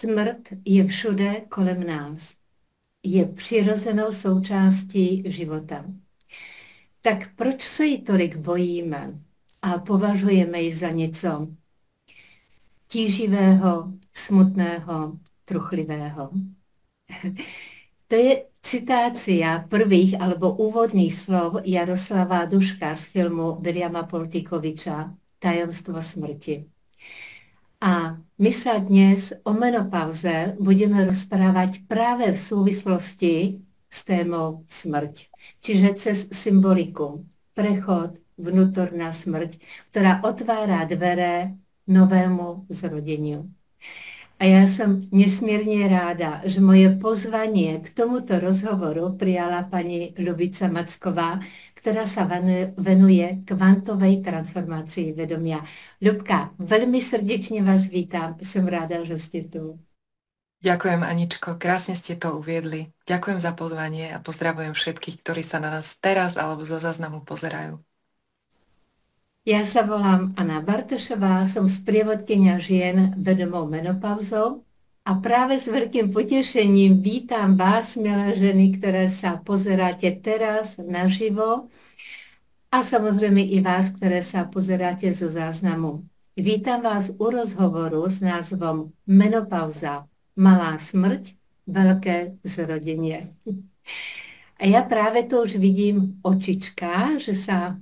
Smrt je všude kolem nás. Je přirozenou součástí života. Tak proč se jí tolik bojíme a považujeme ji za něco tíživého, smutného, truchlivého? To je citácia prvých alebo úvodných slov Jaroslava Duška z filmu Williama Poltikoviča Tajomstvo smrti. A my sa dnes o menopauze budeme rozprávať práve v súvislosti s témou smrť. Čiže cez symboliku, prechod, vnútorná smrť, ktorá otvára dvere novému zrodeniu. A ja som nesmierne ráda, že moje pozvanie k tomuto rozhovoru prijala pani Ľubica Macková, ktorá sa venuje kvantovej transformácii vedomia. Ľubka, veľmi srdečne vás vítam. Som ráda, že ste tu. Ďakujem, Aničko, krásne ste to uviedli. Ďakujem za pozvanie a pozdravujem všetkých, ktorí sa na nás teraz alebo zo záznamu pozerajú. Ja sa volám Anna Bartošová, som sprievodkyňa žien vedomou menopauzou a práve s veľkým potešením vítam vás, milé ženy, ktoré sa pozeráte teraz naživo a samozrejme i vás, ktoré sa pozeráte zo záznamu. Vítam vás u rozhovoru s názvom Menopauza. Malá smrť, veľké zrodenie. A ja práve to už vidím očička, že sa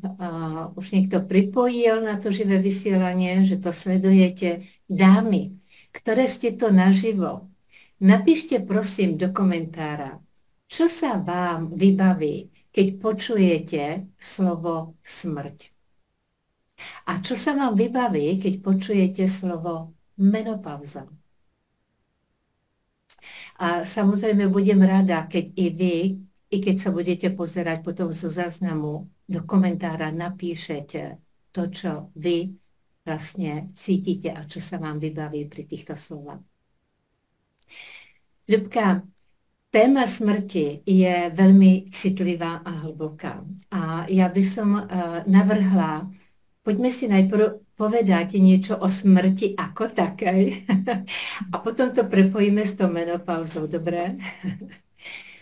už niekto pripojil na to živé vysielanie, že to sledujete. Dámy, ktoré ste to naživo, napíšte prosím do komentára, čo sa vám vybaví, keď počujete slovo smrť. A čo sa vám vybaví, keď počujete slovo menopauza. A samozrejme budem rada, keď i vy, i keď sa budete pozerať potom zo záznamu, do komentára napíšete to, čo vy vlastne cítite a čo sa vám vybaví pri týchto slovách. Ľubka, téma smrti je veľmi citlivá a hlboká. A ja by som navrhla, poďme si najprv povedať niečo o smrti ako takej a potom to prepojíme s tou menopauzou, dobre?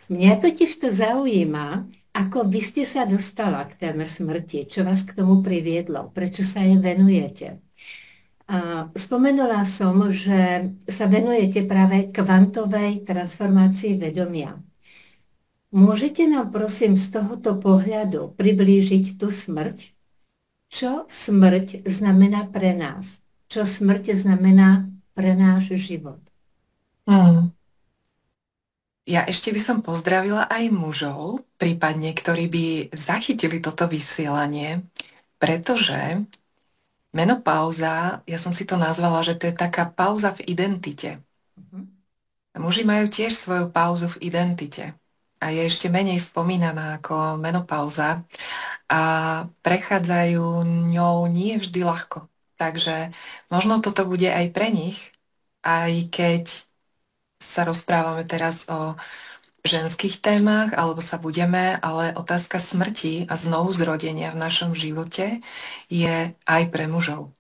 Mňa totiž to zaujíma, ako vy ste sa dostala k téme smrti, čo vás k tomu priviedlo, prečo sa jej venujete. Spomenula som, že sa venujete práve kvantovej transformácii vedomia. Môžete nám prosím z tohoto pohľadu priblížiť tú smrť? Čo smrť znamená pre nás? Čo smrť znamená pre náš život? Ja ešte by som pozdravila aj mužov, prípadne, ktorí by zachytili toto vysielanie, pretože menopauza, ja som si to nazvala, že to je taká pauza v identite. Muži majú tiež svoju pauzu v identite a je ešte menej spomínaná ako menopauza a prechádzajú ňou nie vždy ľahko. Takže možno toto bude aj pre nich, aj keď sa rozprávame teraz o ženských témach, alebo sa budeme, ale otázka smrti a znovu zrodenia v našom živote je aj pre mužov.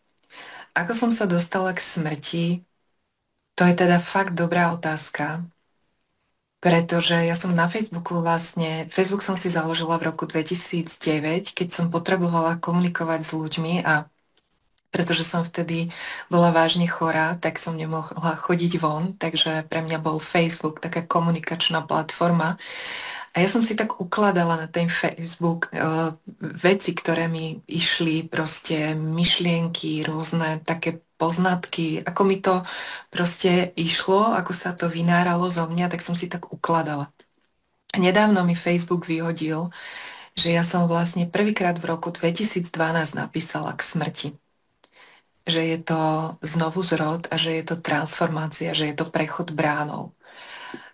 Ako som sa dostala k smrti, to je teda fakt dobrá otázka, pretože ja som na Facebooku Facebook som si založila v roku 2009, keď som potrebovala komunikovať s ľuďmi a pretože som vtedy bola vážne chorá, tak som nemohla chodiť von, takže pre mňa bol Facebook taká komunikačná platforma. A ja som si tak ukladala na ten Facebook veci, ktoré mi išli, proste myšlienky, rôzne také poznatky, ako mi to proste išlo, ako sa to vynáralo zo mňa, tak som si tak ukladala. Nedávno mi Facebook vyhodil, že ja som vlastne prvýkrát v roku 2012 napísala k smrti. Že je to znovu zrod a že je to transformácia, že je to prechod bránou.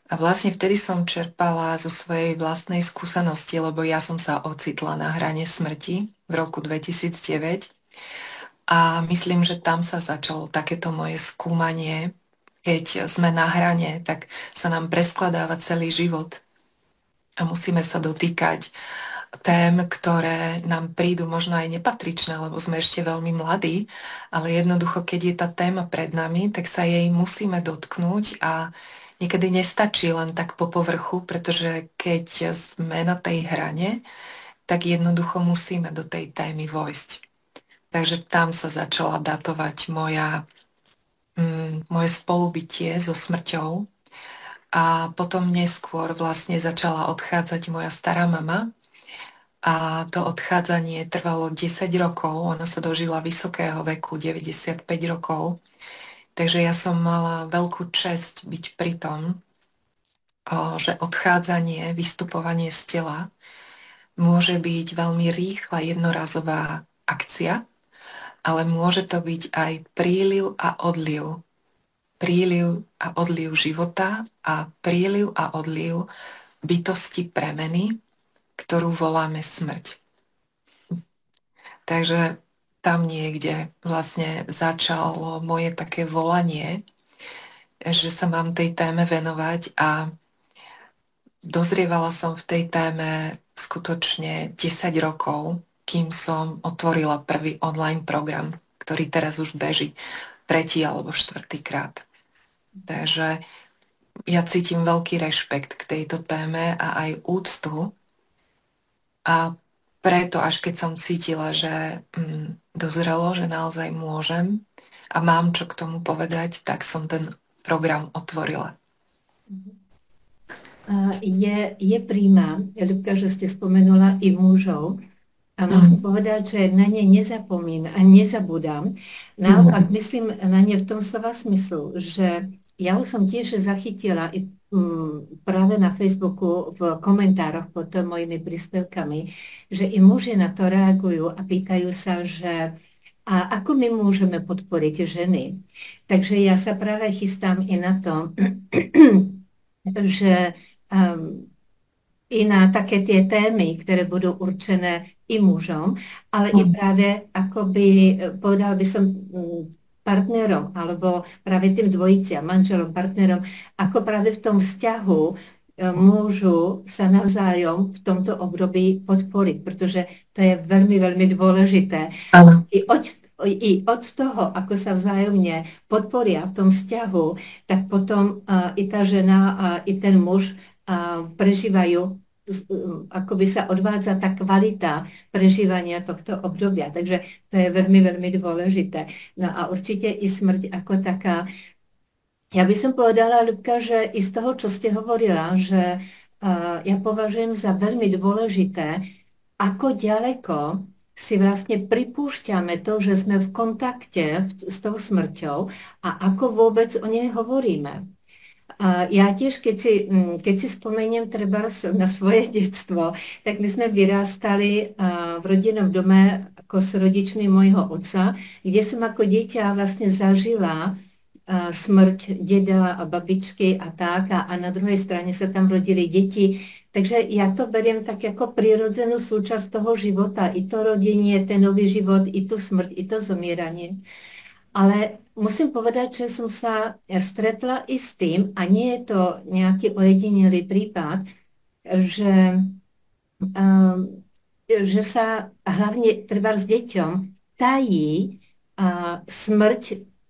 A vlastne vtedy som čerpala zo svojej vlastnej skúsenosti, lebo ja som sa ocitla na hrane smrti v roku 2009 a myslím, že tam sa začalo takéto moje skúmanie. Keď sme na hrane, tak sa nám preskladáva celý život a musíme sa dotýkať tém, ktoré nám prídu možno aj nepatričné, lebo sme ešte veľmi mladí, ale jednoducho, keď je tá téma pred nami, tak sa jej musíme dotknúť a niekedy nestačí len tak po povrchu, pretože keď sme na tej hrane, tak jednoducho musíme do tej témy vojsť. Takže tam sa začala datovať moje spolubytie so smrťou a potom neskôr vlastne začala odchádzať moja stará mama a to odchádzanie trvalo 10 rokov, ona sa dožila vysokého veku, 95 rokov, takže ja som mala veľkú česť byť pri tom, že odchádzanie, vystupovanie z tela môže byť veľmi rýchla jednorazová akcia, ale môže to byť aj príliv a odliv. Príliv a odliv života a príliv a odliv bytosti premeny, ktorú voláme smrť. Takže tam niekde vlastne začalo moje také volanie, že sa mám tej téme venovať a dozrievala som v tej téme skutočne 10 rokov, kým som otvorila prvý online program, ktorý teraz už beží tretí alebo štvrtý krát. Takže ja cítim veľký rešpekt k tejto téme a aj úctu. A preto až keď som cítila, že dozrelo, že naozaj môžem a mám čo k tomu povedať, tak som ten program otvorila. Je príjma, Ľubka, že ste spomenula i mužov. A musím povedať, že na ne nezapomínam a nezabudám. Naopak myslím na ne v tom slova smyslu, že ja už som tiež zachytila i práve na Facebooku v komentároch pod mojimi príspevkami, že i muži na to reagujú a pýtajú sa, že a ako my môžeme podporiť ženy. Takže ja sa práve chystám i na to, že i na také tie témy, ktoré budú určené i mužom, ale i práve akoby, povedal by som, partnerom, alebo práve tým dvojiciam, manželom, partnerom, ako práve v tom vzťahu môžu sa navzájom v tomto období podporiť, pretože to je veľmi, veľmi dôležité. I od toho, ako sa vzájomne podporia v tom vzťahu, tak potom i tá žena, i ten muž prežívajú, ako by sa odvádza tá kvalita prežívania tohto obdobia. Takže to je veľmi, veľmi dôležité. No a určite i smrť ako taká. Ja by som povedala, Ľubka, že i z toho, čo ste hovorila, že ja považujem za veľmi dôležité, ako ďaleko si vlastne pripúšťame to, že sme v kontakte s tou smrťou a ako vôbec o nej hovoríme. A ja tiež, keď si spomeniem treba na svoje detstvo, tak my sme vyrástali v rodinnom dome ako s rodičmi môjho otca, kde som ako dieťa vlastne zažila smrť deda a babičky a tak, a na druhej strane sa tam rodili deti. Takže ja to beriem tak ako prirodzenú súčasť toho života, i to rodenie, ten nový život, i tu smrť, i to zomieranie. Ale musím povedať, že som sa stretla i s tým, a nie je to nejaký ojedinelý prípad, že sa hlavne treba s deťom tají smrť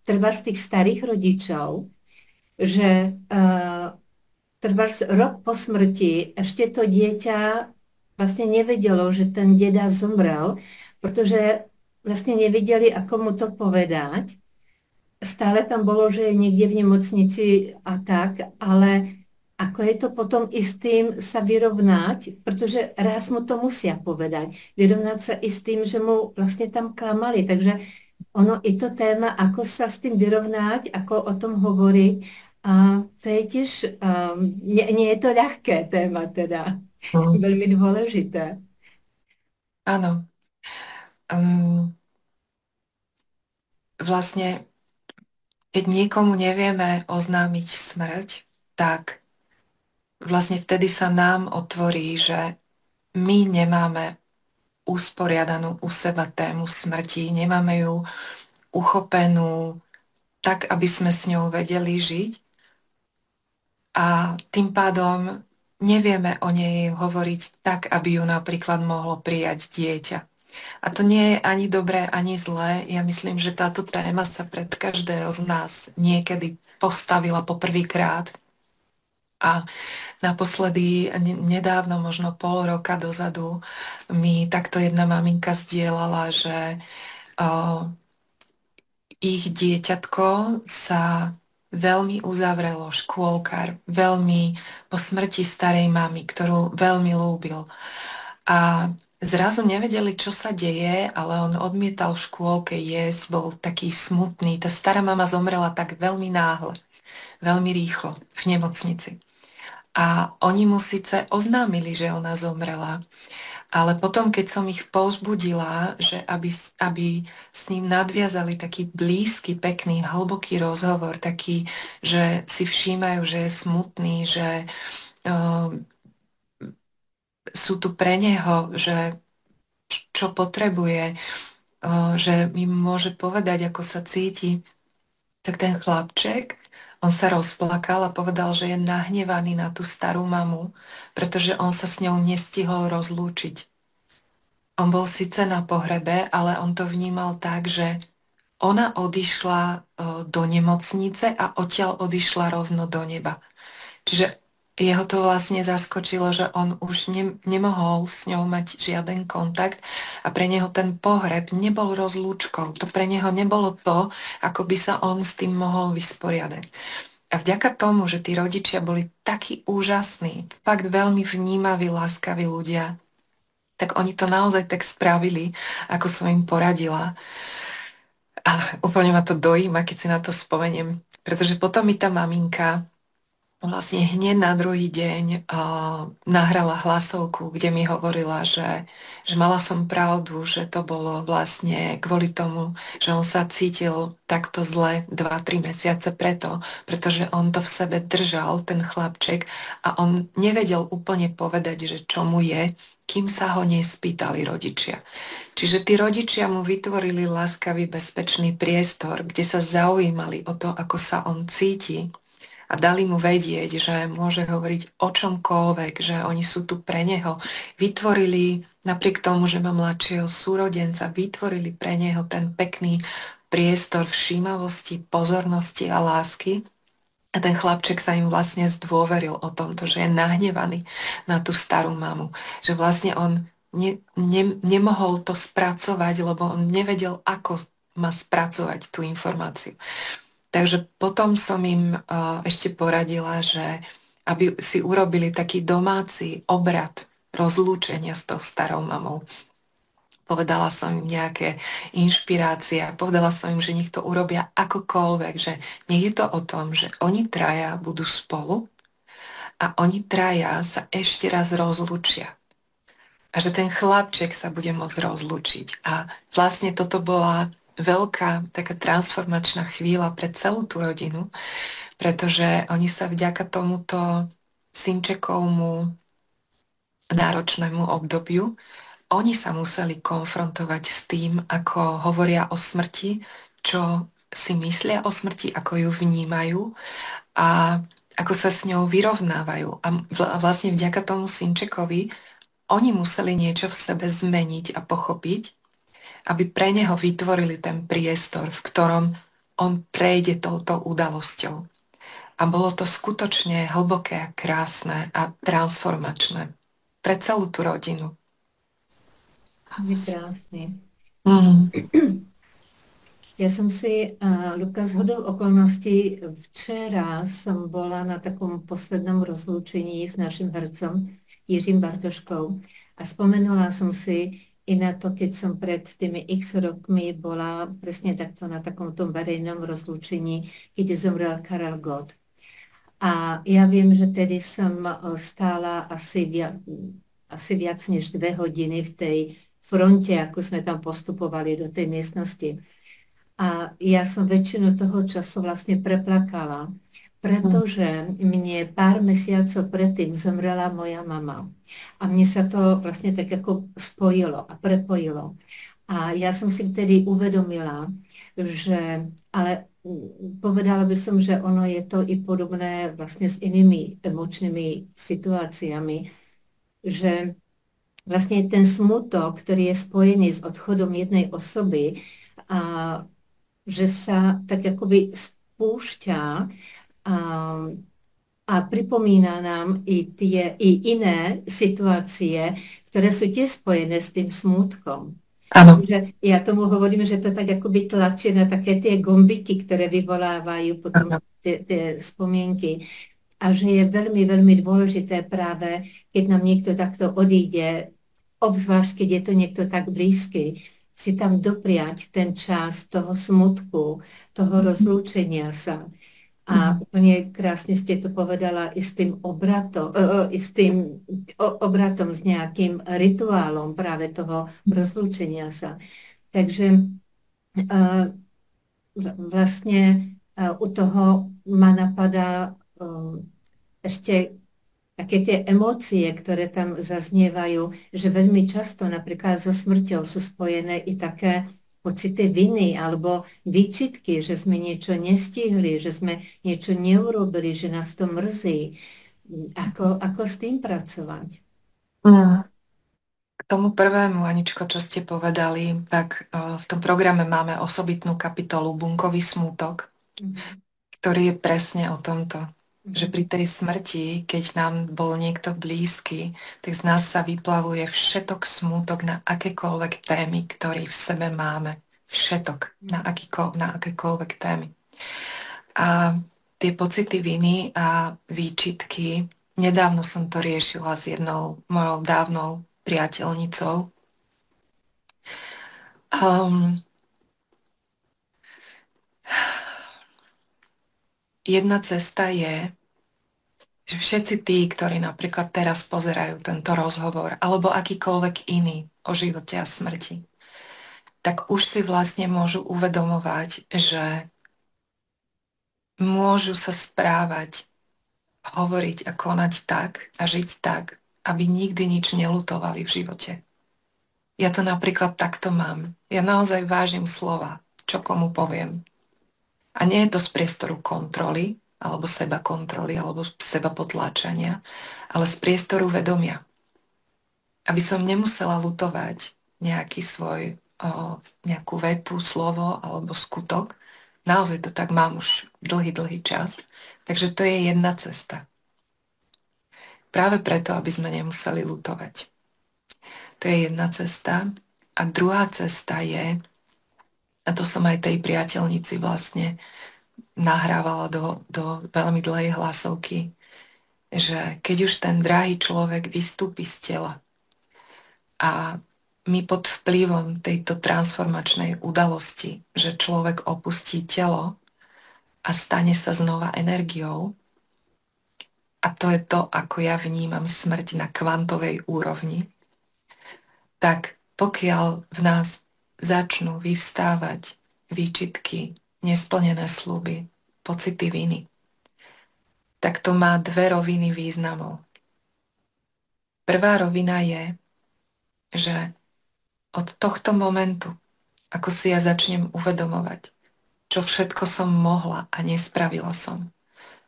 treba z tých starých rodičov, že treba rok po smrti ešte to dieťa vlastne nevedelo, že ten deda zomrel, pretože vlastne nevedeli, ako mu to povedať. Stále tam bolo, že je niekde v nemocnici a tak, ale ako je to potom i s tým sa vyrovnať, pretože raz mu to musia povedať. Vyrovnať sa i s tým, že mu vlastne tam klamali. Takže ono i to téma, ako sa s tým vyrovnať, ako o tom hovoriť, a to je tiež, nie je to ľahké téma teda, veľmi dôležité. Áno. Vlastne, keď niekomu nevieme oznámiť smrť, tak vlastne vtedy sa nám otvorí, že my nemáme usporiadanú u seba tému smrti, nemáme ju uchopenú tak, aby sme s ňou vedeli žiť. A tým pádom nevieme o nej hovoriť tak, aby ju napríklad mohlo prijať dieťa. A to nie je ani dobré, ani zlé. Ja myslím, že táto téma sa pred každého z nás niekedy postavila poprvýkrát. A naposledy, nedávno, možno pol roka dozadu, mi takto jedna maminka zdieľala, že ich dieťatko sa veľmi uzavrelo, škôlkar, veľmi po smrti starej mamy, ktorú veľmi lúbil. A zrazu nevedeli, čo sa deje, ale on odmietal v škôlke jesť, bol taký smutný. Tá stará mama zomrela tak veľmi náhle, veľmi rýchlo v nemocnici. A oni mu síce oznámili, že ona zomrela, ale potom, keď som ich povzbudila, že aby s ním nadviazali taký blízky, pekný, hlboký rozhovor, taký, že si všímajú, že je smutný, že uh, sú tu pre neho, že čo potrebuje, že mi môže povedať, ako sa cíti, tak ten chlapček, on sa rozplakal a povedal, že je nahnevaný na tú starú mamu, pretože on sa s ňou nestihol rozlúčiť. On bol síce na pohrebe, ale on to vnímal tak, že ona odišla do nemocnice a odtiaľ odišla rovno do neba. Čiže jeho to vlastne zaskočilo, že on už nemohol s ňou mať žiaden kontakt a pre neho ten pohreb nebol rozlúčkou. To pre neho nebolo to, ako by sa on s tým mohol vysporiadať. A vďaka tomu, že tí rodičia boli takí úžasní, fakt veľmi vnímaví, láskaví ľudia, tak oni to naozaj tak spravili, ako som im poradila. A úplne ma to dojíma, keď si na to spomeniem. Pretože potom mi tá maminka vlastne hneď na druhý deň nahrala hlasovku, kde mi hovorila, že mala som pravdu, že to bolo vlastne kvôli tomu, že on sa cítil takto zle 2-3 mesiace pretože on to v sebe držal, ten chlapček, a on nevedel úplne povedať, že čo mu je, kým sa ho nespýtali rodičia. Čiže tí rodičia mu vytvorili láskavý, bezpečný priestor, kde sa zaujímali o to, ako sa on cíti, a dali mu vedieť, že môže hovoriť o čomkoľvek, že oni sú tu pre neho. Vytvorili, napriek tomu, že má mladšieho súrodenca, vytvorili pre neho ten pekný priestor všímavosti, pozornosti a lásky. A ten chlapček sa im vlastne zdôveril o tomto, že je nahnevaný na tú starú mamu. Že vlastne on nemohol to spracovať, lebo on nevedel, ako má spracovať tú informáciu. Takže potom som im ešte poradila, že aby si urobili taký domáci obrad rozlúčenia s tou starou mamou. Povedala som im nejaké inšpirácie, povedala som im, že nech to urobia akokoľvek, že nech je to o tom, že oni traja budú spolu a oni traja sa ešte raz rozlúčia. A že ten chlapček sa bude môcť rozlúčiť. A vlastne toto bola veľká taká transformačná chvíľa pre celú tú rodinu, pretože oni sa vďaka tomuto synčekovmu náročnému obdobiu, oni sa museli konfrontovať s tým, ako hovoria o smrti, čo si myslia o smrti, ako ju vnímajú a ako sa s ňou vyrovnávajú. A vlastne vďaka tomu synčekovi oni museli niečo v sebe zmeniť a pochopiť, aby pre neho vytvorili ten priestor, v ktorom on prejde touto udalosťou. A bolo to skutočne hlboké a krásne a transformačné pre celú tú rodinu. Je krásny. Mm. Ja som si, Luka, zhodou okolností, včera som bola na takom poslednom rozlúčení s našim hercom Jiřím Bartoškou a spomenula som si i na to, keď som pred tými x rokmi bola presne takto na takom tom verejnom rozlúčení, keď zomrel Karel Gott. A ja viem, že tedy som stála asi viac než 2 hodiny v tej fronte, ako sme tam postupovali do tej miestnosti. A ja som väčšinu toho času vlastne preplakala, pretože mne pár mesiacov predtým zomrela moja mama. A mne sa to vlastne tak ako spojilo a prepojilo. A ja som si vtedy uvedomila, Ale povedala by som, že ono je to i podobné vlastně s jinými emočnými situacemi, že vlastně ten smutok, který je spojený s odchodem jednej osoby, a že sa tak jakoby spúšťa a, a pripomíná nám i iné situácie, které jsou tiež spojené s tím smutkom. Áno. Takže já tomu hovorím, že to tak jakoby tlačí na také ty gombiky, které vyvolávají potom Áno. ty vzpomínky. A že je veľmi, veľmi dôležité práve, keď nám niekto takto odíde, obzvlášť, keď je to niekto tak blízky, si tam dopriať ten čas toho smutku, toho rozlúčenia sa. A úplne krásne ste to povedala i s tým obratom, i s tým obratom, s nejakým rituálom práve toho rozlúčenia sa. Takže vlastne u toho ma napadá ešte také tie emócie, ktoré tam zaznievajú, že veľmi často napríklad so smrťou sú spojené i také pocity viny alebo výčitky, že sme niečo nestihli, že sme niečo neurobili, že nás to mrzí. Ako s tým pracovať? Mm. K tomu prvému, Aničko, čo ste povedali, tak v tom programe máme osobitnú kapitolu Bunkový smútok, ktorý je presne o tomto. Že pri tej smrti, keď nám bol niekto blízky, tak z nás sa vyplavuje všetok smútok na akékoľvek témy, ktorý v sebe máme. Všetok na akékoľvek témy. A tie pocity viny a výčitky, nedávno som to riešila s jednou mojou dávnou priateľnicou. Jedna cesta je, že všetci tí, ktorí napríklad teraz pozerajú tento rozhovor, alebo akýkoľvek iný o živote a smrti, tak už si vlastne môžu uvedomovať, že môžu sa správať, hovoriť a konať tak a žiť tak, aby nikdy nič nelutovali v živote. Ja to napríklad takto mám. Ja naozaj vážim slova, čo komu poviem. A nie je to z priestoru kontroly, alebo seba kontroly, alebo seba potláčania, ale z priestoru vedomia. Aby som nemusela lutovať nejakú vetu, slovo alebo skutok. Naozaj to tak mám už dlhý čas. Takže to je jedna cesta. Práve preto, aby sme nemuseli lutovať. To je jedna cesta. A druhá cesta je, a to som aj tej priateľnici vlastne nahrávala do veľmi dlhej hlasovky, že keď už ten drahý človek vystúpi z tela a my pod vplyvom tejto transformačnej udalosti, že človek opustí telo a stane sa znova energiou, a to je to, ako ja vnímam smrť na kvantovej úrovni, tak pokiaľ v nás začnú vyvstávať výčitky, nesplnené sľuby, pocity viny, tak to má dve roviny významov. Prvá rovina je, že od tohto momentu, ako si ja začnem uvedomovať, čo všetko som mohla a nespravila som,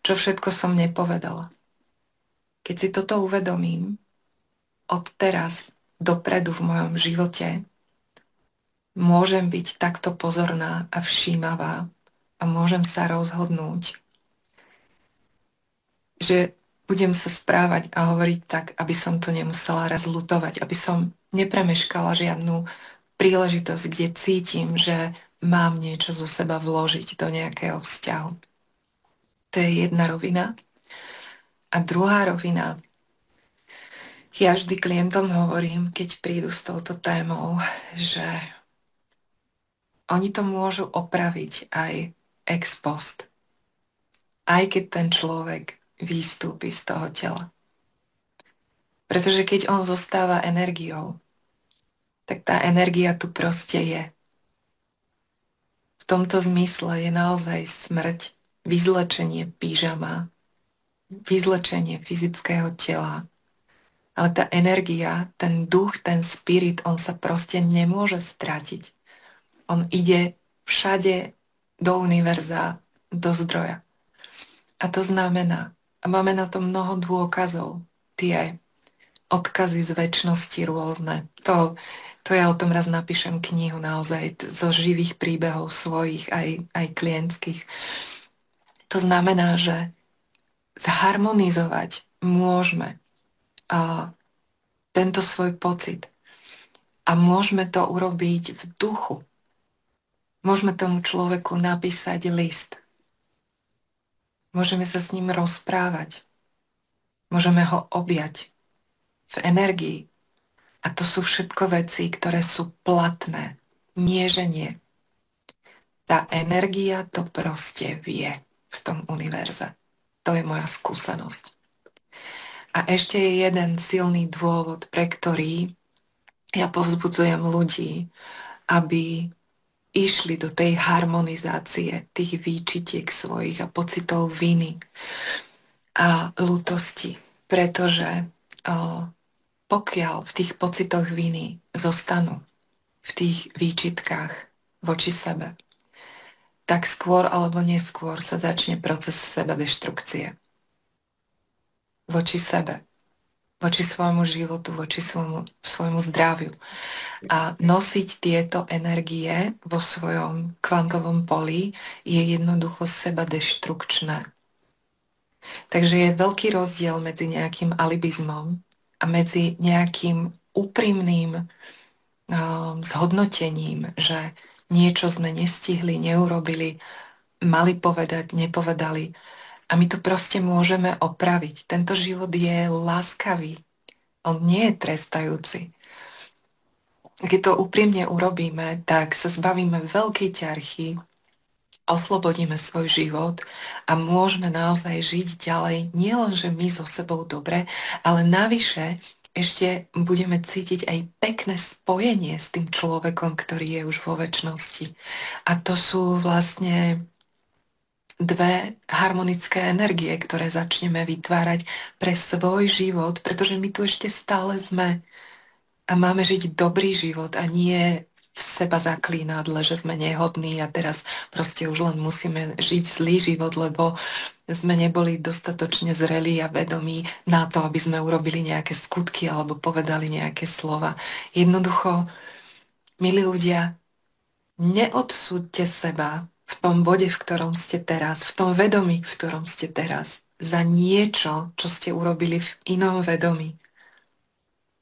čo všetko som nepovedala. Keď si toto uvedomím, od teraz dopredu v mojom živote môžem byť takto pozorná a všímavá a môžem sa rozhodnúť, že budem sa správať a hovoriť tak, aby som to nemusela raz lutovať, aby som nepremeškala žiadnu príležitosť, kde cítim, že mám niečo zo seba vložiť do nejakého vzťahu. To je jedna rovina. A druhá rovina, ja vždy klientom hovorím, keď prídu s touto témou, že oni to môžu opraviť aj ex post. Aj keď ten človek vystúpi z toho tela. Pretože keď on zostáva energiou, tak tá energia tu proste je. V tomto zmysle je naozaj smrť vyzlečenie pyžama, vyzlečenie fyzického tela. Ale tá energia, ten duch, ten spirit, on sa proste nemôže stratiť. On ide všade do univerza, do zdroja. A to znamená, a máme na to mnoho dôkazov, tie odkazy z väčšnosti rôzne. To ja o tom raz napíšem knihu naozaj zo živých príbehov svojich, aj klientských. To znamená, že zharmonizovať môžeme tento svoj pocit a môžeme to urobiť v duchu. Môžeme tomu človeku napísať list. Môžeme sa s ním rozprávať. Môžeme ho objať v energii. A to sú všetko veci, ktoré sú platné. Nie, že nie. Tá energia to proste vie v tom univerze. To je moja skúsenosť. A ešte je jeden silný dôvod, pre ktorý ja povzbudzujem ľudí, aby išli do tej harmonizácie tých výčitiek svojich a pocitov viny a ľútosti. Pretože pokiaľ v tých pocitoch viny zostanú, v tých výčitkách voči sebe, tak skôr alebo neskôr sa začne proces sebadeštrukcie. Voči sebe, voči svojmu životu, voči svojmu zdraviu. A nosiť tieto energie vo svojom kvantovom poli je jednoducho sebadeštrukčné. Takže je veľký rozdiel medzi nejakým alibizmom a medzi nejakým úprimným zhodnotením, že niečo sme nestihli, neurobili, mali povedať, nepovedali. A my to proste môžeme opraviť. Tento život je láskavý. On nie je trestajúci. Keď to úprimne urobíme, tak sa zbavíme veľkej ťarchy, oslobodíme svoj život a môžeme naozaj žiť ďalej, nielenže my so sebou dobre, ale navyše ešte budeme cítiť aj pekné spojenie s tým človekom, ktorý je už vo večnosti. A to sú vlastne dve harmonické energie, ktoré začneme vytvárať pre svoj život, pretože my tu ešte stále sme a máme žiť dobrý život a nie v seba zaklínadle, že sme nehodní a teraz proste už len musíme žiť zlý život, lebo sme neboli dostatočne zrelí a vedomí na to, aby sme urobili nejaké skutky alebo povedali nejaké slova. Jednoducho, milí ľudia, neodsúďte seba v tom bode, v ktorom ste teraz, v tom vedomí, v ktorom ste teraz, za niečo, čo ste urobili v inom vedomí.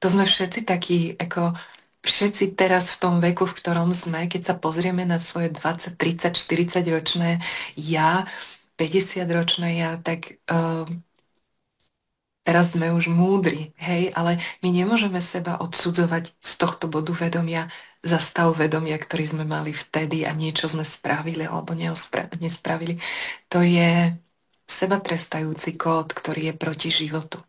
To sme všetci takí, ako všetci teraz v tom veku, v ktorom sme, keď sa pozrieme na svoje 20, 30, 40 ročné ja, 50 ročné ja, tak teraz sme už múdri, hej, ale my nemôžeme seba odsudzovať z tohto bodu vedomia za stav vedomia, ktorý sme mali vtedy a niečo sme spravili alebo nespravili. To je sebatrestajúci kód, ktorý je proti životu.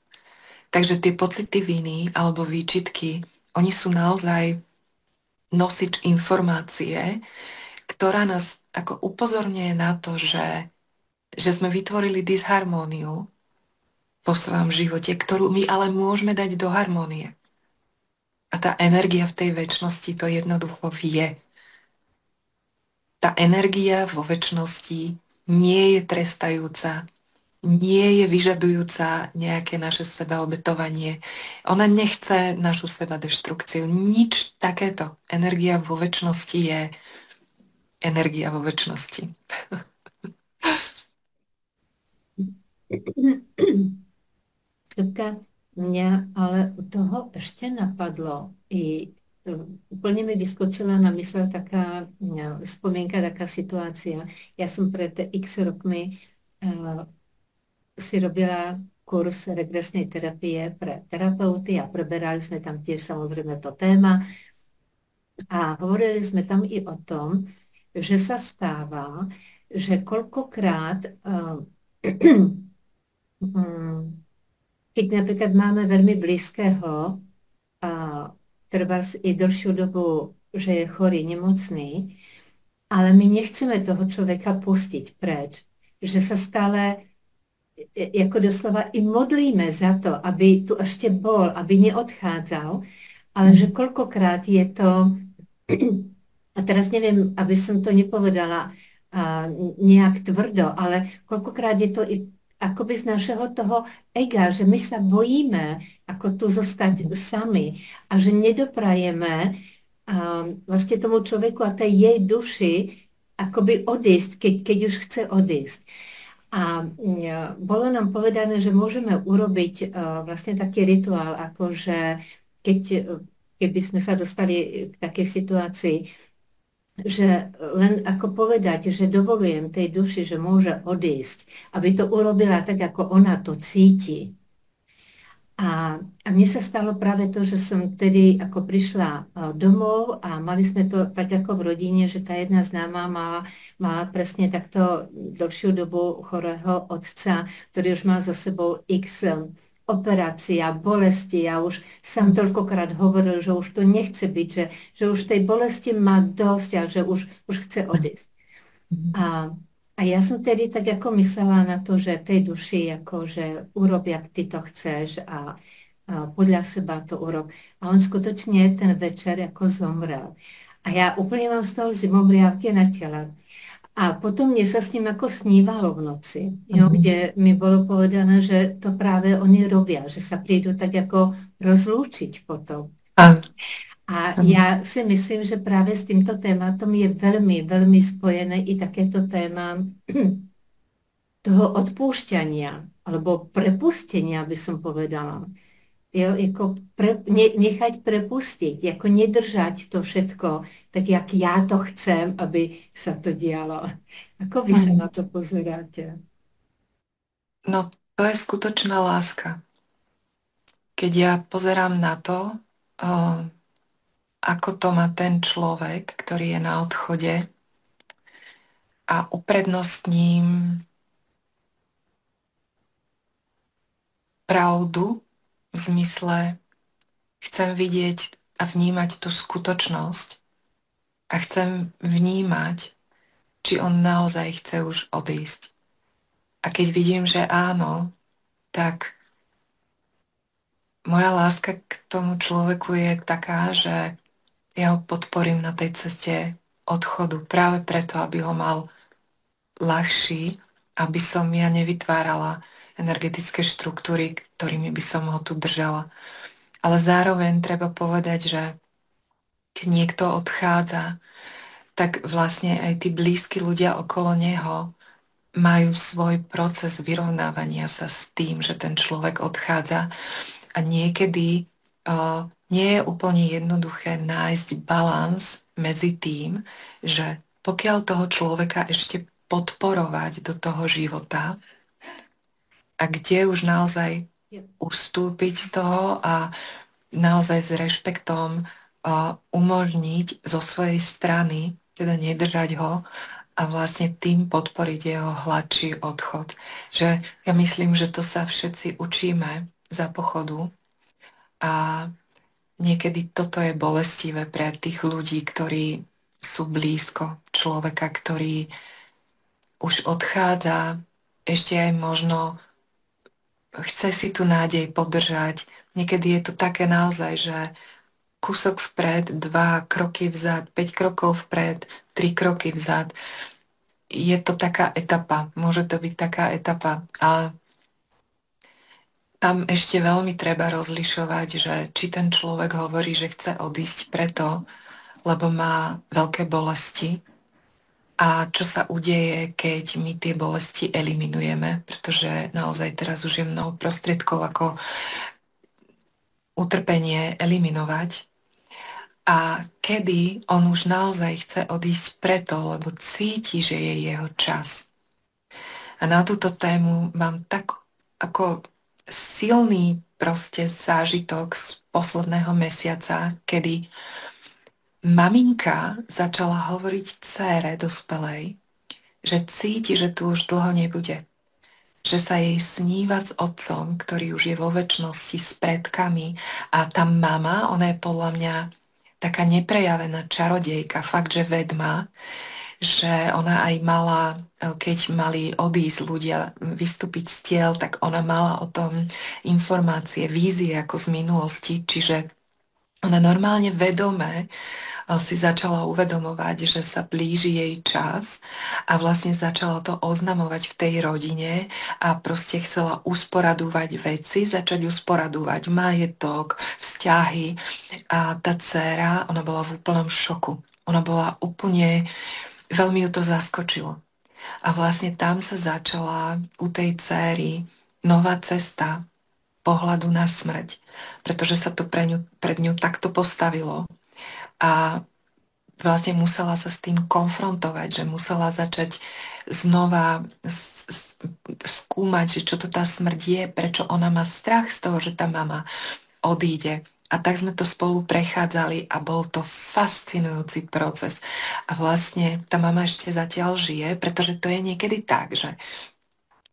Takže tie pocity viny alebo výčitky, oni sú naozaj nosič informácie, ktorá nás ako upozorňuje na to, že sme vytvorili disharmóniu vo svojom živote, ktorú my ale môžeme dať do harmónie. A tá energia v tej večnosti to jednoducho vie. Tá energia vo večnosti nie je trestajúca, nie je vyžadujúca nejaké naše sebaobetovanie. Ona nechce našu sebadeštrukciu. Nič takéto. Energia vo večnosti je energia vo večnosti. Ľubka, mňa ale u toho ešte napadlo i úplne mi vyskočila na mysle taká spomienka, taká situácia. Ja som pred x rokmi si robila kurz regresnej terapie pre terapeuty a preberali sme tam tiež samozrejme to téma a hovorili sme tam i o tom, že sa stáva, že koľkokrát keď napríklad máme veľmi blízkeho a treba i dlhšiu dobu, že je chorý, nemocný, ale my nechceme toho človeka pustiť preč, že sa stále jako doslova i modlíme za to, aby tu ešte bol, aby neodchádzal, ale že koľkokrát je to A teraz neviem, aby som to nepovedala nejak tvrdo, ale koľkokrát je to i akoby z našeho toho ega, že my sa bojíme ako tu zostať sami a že nedoprajeme vlastne tomu človeku a tej jej duši akoby odísť, keď už chce odísť. A bolo nám povedané, že môžeme urobiť vlastne taký rituál, akože keď, keby sme sa dostali k takej situácii, že len ako povedať, že dovolujem tej duši, že môže odísť, aby to urobila tak, ako ona to cíti. A mne sa stalo práve to, že som tedy ako prišla domov a mali sme to tak ako v rodine, že tá jedna známa mala presne takto dlhšiu dobu chorého otca, ktorý už mal za sebou x operácia, bolesti a už sám toľkokrát hovoril, že už to nechce byť, že už tej bolesti má dosť a že už chce odísť. A, a ja som tedy tak ako myslela na to, že tej duši akože urob, jak ty to chceš a podľa seba to urob. A on skutočne ten večer ako zomrel. A ja úplne mám z toho zimomriavky na tele. A potom mne sa s ním ako snívalo v noci, jo, kde mi bolo povedané, že to práve oni robia, že sa prídu tak ako rozlúčiť potom. A, A ja si myslím, že práve s týmto tématom je veľmi, veľmi spojené i takéto téma toho odpúšťania alebo prepustenia, by som povedala. Jo, ako nechať prepustiť, ako nedržať to všetko, tak jak ja to chcem, aby sa to dialo. Ako vy sa na to pozeráte? no, to je skutočná láska. Keď ja pozerám na to, ako to má ten človek, ktorý je na odchode a uprednostním pravdu v zmysle chcem vidieť a vnímať tú skutočnosť a chcem vnímať, či on naozaj chce už odísť. A keď vidím, že áno, tak moja láska k tomu človeku je taká, že ja ho podporím na tej ceste odchodu práve preto, aby ho mal ľahší, aby som ja nevytvárala energetické štruktúry, ktorými by som ho tu držala. Ale zároveň treba povedať, že keď niekto odchádza, tak vlastne aj tí blízki ľudia okolo neho majú svoj proces vyrovnávania sa s tým, že ten človek odchádza a niekedy nie je úplne jednoduché nájsť balans medzi tým, že pokiaľ toho človeka ešte podporovať do toho života a kde už naozaj ustúpiť z toho a naozaj s rešpektom umožniť zo svojej strany, teda nedržať ho a vlastne tým podporiť jeho hladší odchod. Že ja myslím, že to sa všetci učíme za pochodu a niekedy toto je bolestivé pre tých ľudí, ktorí sú blízko človeka, ktorý už odchádza, ešte aj možno chce si tú nádej podržať. Niekedy je to také naozaj, že kúsok vpred, 2 kroky vzad, 5 krokov vpred, 3 kroky vzad. Je to taká etapa, môže to byť taká etapa. A tam ešte veľmi treba rozlišovať, že či ten človek hovorí, že chce odísť preto, lebo má veľké bolesti, a čo sa udeje, keď my tie bolesti eliminujeme, pretože naozaj teraz už je mnoho prostriedkov, ako utrpenie eliminovať. A kedy on už naozaj chce odísť preto, lebo cíti, že je jeho čas. A na túto tému mám tak ako silný proste zážitok z posledného mesiaca, kedy maminka začala hovoriť dcére dospelej, že cíti, že tu už dlho nebude. Že sa jej sníva s otcom, ktorý už je vo večnosti s predkami. A tá mama, ona je podľa mňa taká neprejavená čarodejka, fakt, že vedma, že ona aj mala, keď mali odísť ľudia, vystúpiť z tiel, tak ona mala o tom informácie, vízie ako z minulosti, čiže ona normálne vedome si začala uvedomovať, že sa blíži jej čas a vlastne začala to oznamovať v tej rodine a proste chcela usporadúvať veci, začať usporadúvať majetok, vzťahy a tá dcéra, ona bola v úplnom šoku. Ona bola úplne, veľmi ju to zaskočilo. A vlastne tam sa začala u tej céry nová cesta pohľadu na smrť, pretože sa to pred ňu takto postavilo a vlastne musela sa s tým konfrontovať, že musela začať znova skúmať, že čo to tá smrť je, prečo ona má strach z toho, že tá mama odíde. A tak sme to spolu prechádzali a bol to fascinujúci proces. A vlastne tá mama ešte zatiaľ žije, pretože to je niekedy tak, že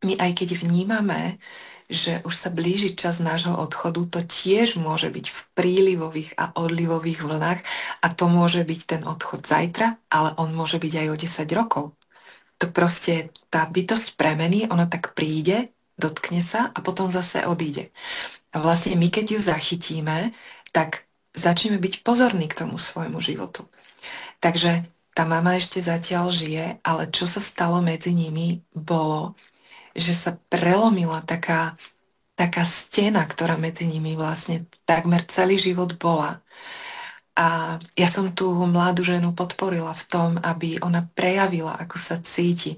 my aj keď vnímame, že už sa blíži čas nášho odchodu, to tiež môže byť v prílivových a odlivových vlnách a to môže byť ten odchod zajtra, ale on môže byť aj o 10 rokov. To proste tá bytosť premení, ona tak príde, dotkne sa a potom zase odíde. A vlastne my, keď ju zachytíme, tak začneme byť pozorní k tomu svojmu životu. Takže tá mama ešte zatiaľ žije, ale čo sa stalo medzi nimi, bolo, že sa prelomila taká stena, ktorá medzi nimi vlastne takmer celý život bola. A ja som tú mladú ženu podporila v tom, aby ona prejavila, ako sa cíti,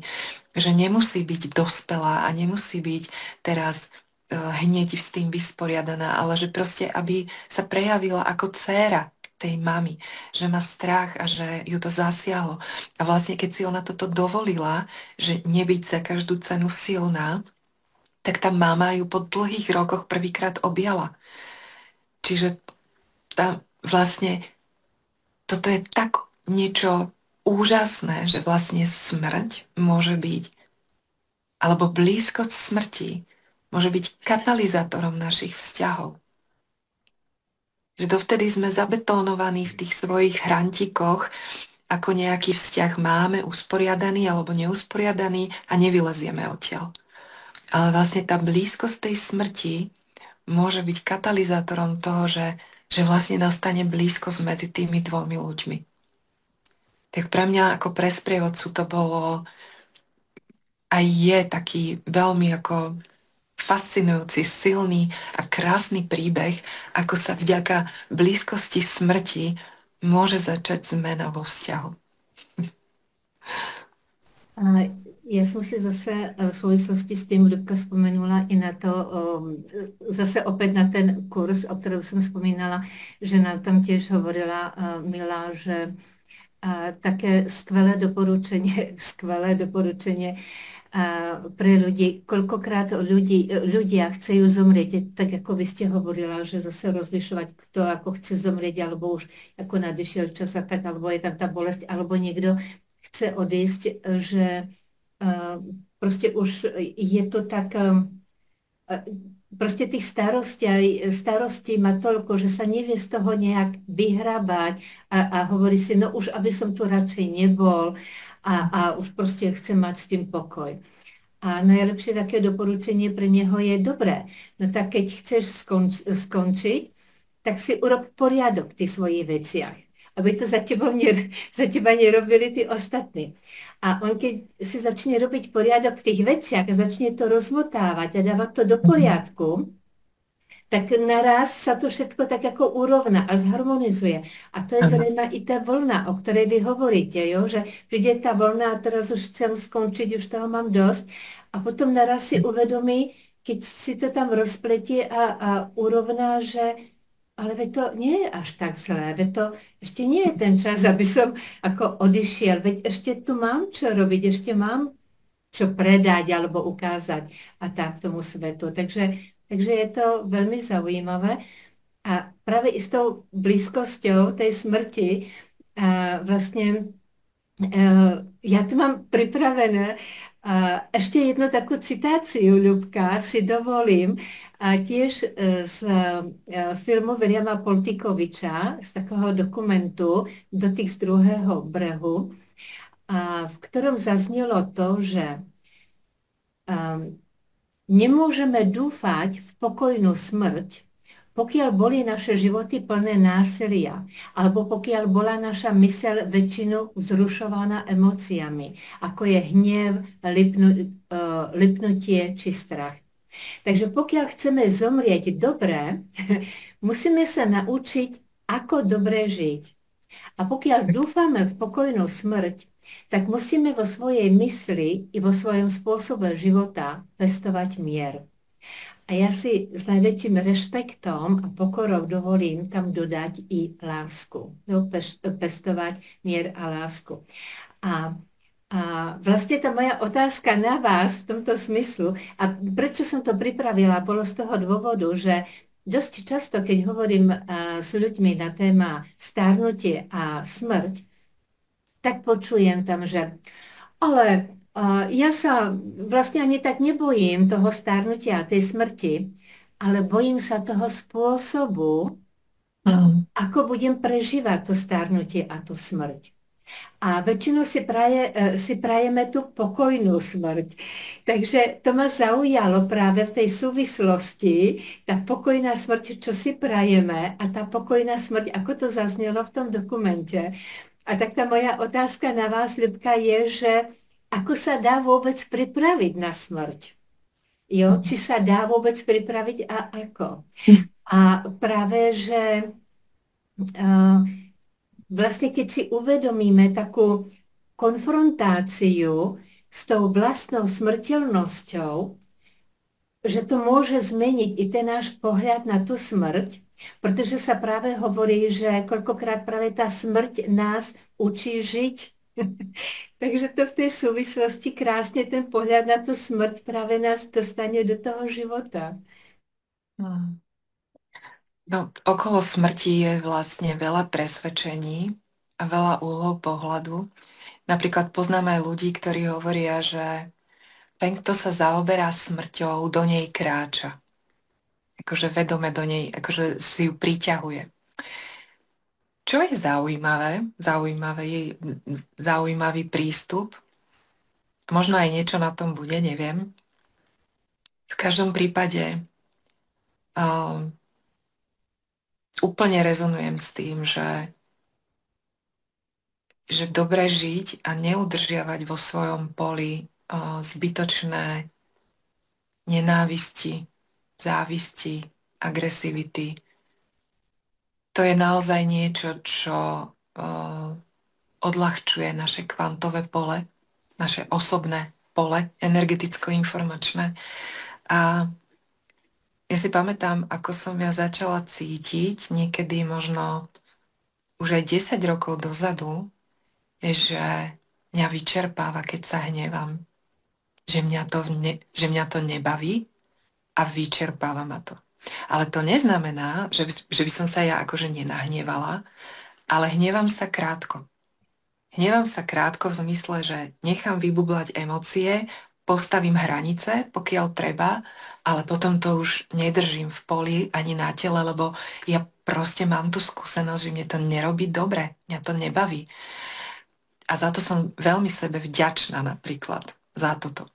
že nemusí byť dospelá a nemusí byť teraz hneď s tým vysporiadaná, ale že proste, aby sa prejavila ako dcéra tej mamy, že má strach a že ju to zasiahlo. A vlastne, keď si ona toto dovolila, že nebyť za každú cenu silná, tak tá mama ju po dlhých rokoch prvýkrát objala. Čiže tá vlastne toto je tak niečo úžasné, že vlastne smrť môže byť, alebo blízkosť smrti môže byť katalizátorom našich vzťahov. Že dovtedy sme zabetónovaní v tých svojich hrantíkoch, ako nejaký vzťah máme usporiadaný alebo neusporiadaný a nevylezieme odtiaľ. Ale vlastne tá blízkosť tej smrti môže byť katalizátorom toho, že vlastne nastane blízkosť medzi tými dvomi ľuďmi. Tak pre mňa ako pre sprievodcu to bolo a je taký veľmi ako fascinujúci, silný a krásny príbeh, ako sa vďaka blízkosti smrti môže začať zmena vo vzťahu. A já jsem si zase v souvislosti s tím, Ľubka vzpomenula i na to, zase opět na ten kurz, o kterém jsem vzpomínala, že nám tam těž hovorila Milá, že také skvelé doporučenie pre ľudí. Koľkokrát ľudia chcejú zomrieť, tak ako vy ste hovorila, že zase rozlišovať, kto ako chce zomrieť, alebo už ako nadišiel čas a tak, alebo je tam tá bolesť, alebo niekto chce odísť, že proste už je to tak, proste tých starostí má toľko, že sa nevie z toho nejak vyhrabať a hovorí si, no už aby som tu radšej nebol a už proste chcem mať s tým pokoj. A najlepšie také doporučenie pre neho je dobré. No tak keď chceš skončiť, tak si urob poriadok v tých svojich veciach, aby to za teba nerobili tí ostatní. A on keď si začne robiť poriadok v tých veciach a začne to rozmotávať a dávať to do poriadku, tak naraz sa to všetko tak ako urovná a zharmonizuje. A to je zrejme i tá vlna, o ktorej vy hovoríte, jo? Že príde tá vlna a teraz už chcem skončiť, už toho mám dosť. A potom naraz si uvedomí, keď si to tam rozpletie a urovná, že ale veď to nie je až tak zlé, veď to ešte nie je ten čas, aby som ako odišiel, veď ešte tu mám čo robiť, ešte mám čo predať alebo ukázať a tak tomu svetu. Takže je to veľmi zaujímavé. A práve i s tou blízkosťou tej smrti vlastne ja tu mám pripravené ešte jednu takú citáciu, Ľubka, si dovolím, tiež z filmu Williama Poltikoviča, z takého dokumentu Dotyk z druhého brehu, v ktorom zaznelo to, že nemôžeme dúfať v pokojnú smrť, Pokiaľ boli naše životy plné násilia, alebo pokiaľ bola naša myseľ väčšinu vzrušovaná emóciami, ako je hnev, lipnutie či strach. Takže pokiaľ chceme zomrieť dobre, musíme sa naučiť, ako dobre žiť. A pokiaľ dúfame v pokojnú smrť, tak musíme vo svojej mysli i vo svojom spôsobe života pestovať mier. A ja si s najväčším rešpektom a pokorou dovolím tam dodať i lásku. No, pestovať mier a lásku. A, a vlastne tá moja otázka na vás v tomto smyslu, a prečo som to pripravila, bolo z toho dôvodu, že dosť často, keď hovorím s ľuďmi na téma stárnutie a smrť, tak počujem tam, že ale ja sa vlastne ani tak nebojím toho stárnutia a tej smrti, ale bojím sa toho spôsobu, Mm. ako budem prežívať to stárnutie a tú smrť. A väčšinou si prajeme tú pokojnú smrť. Takže to ma zaujalo práve v tej súvislosti, tá pokojná smrť, čo si prajeme a tá pokojná smrť, ako to zaznelo v tom dokumente. A tak tá moja otázka na vás, Ľubka, je, že ako sa dá vôbec pripraviť na smrť? Jo? Či sa dá vôbec pripraviť a ako? A práve, že vlastne keď si uvedomíme takú konfrontáciu s tou vlastnou smrteľnosťou, že to môže zmeniť i ten náš pohľad na tú smrť, pretože sa práve hovorí, že koľkokrát práve tá smrť nás učí žiť. Takže to v tej súvislosti krásne ten pohľad na tú smrť práve nás dostane do toho života. Mm. No, okolo smrti je vlastne veľa presvedčení a veľa úhlov pohľadu. Napríklad poznám aj ľudí, ktorí hovoria, že ten, kto sa zaoberá smrťou, do nej kráča. Akože vedome do nej, akože si ju priťahuje. Čo je zaujímavý prístup. Možno aj niečo na tom bude, neviem. V každom prípade uh, úplne rezonujem s tým, že dobre žiť a neudržiavať vo svojom poli zbytočné nenávisti, závisti, agresivity. To je naozaj niečo, čo odľahčuje naše kvantové pole, naše osobné pole, energeticko-informačné. A ja si pamätám, ako som ja začala cítiť, niekedy možno už aj 10 rokov dozadu, že mňa vyčerpáva, keď sa hnevam. Že mňa to nebaví a vyčerpáva ma to. Ale to neznamená, že by som sa ja akože nenahnevala, ale hnevam sa krátko. Hnevam sa krátko v zmysle, že nechám vybublať emócie, postavím hranice, pokiaľ treba, ale potom to už nedržím v poli ani na tele, lebo ja proste mám tú skúsenosť, že mne to nerobí dobre, mňa to nebaví. A za to som veľmi sebe vďačná napríklad, za toto.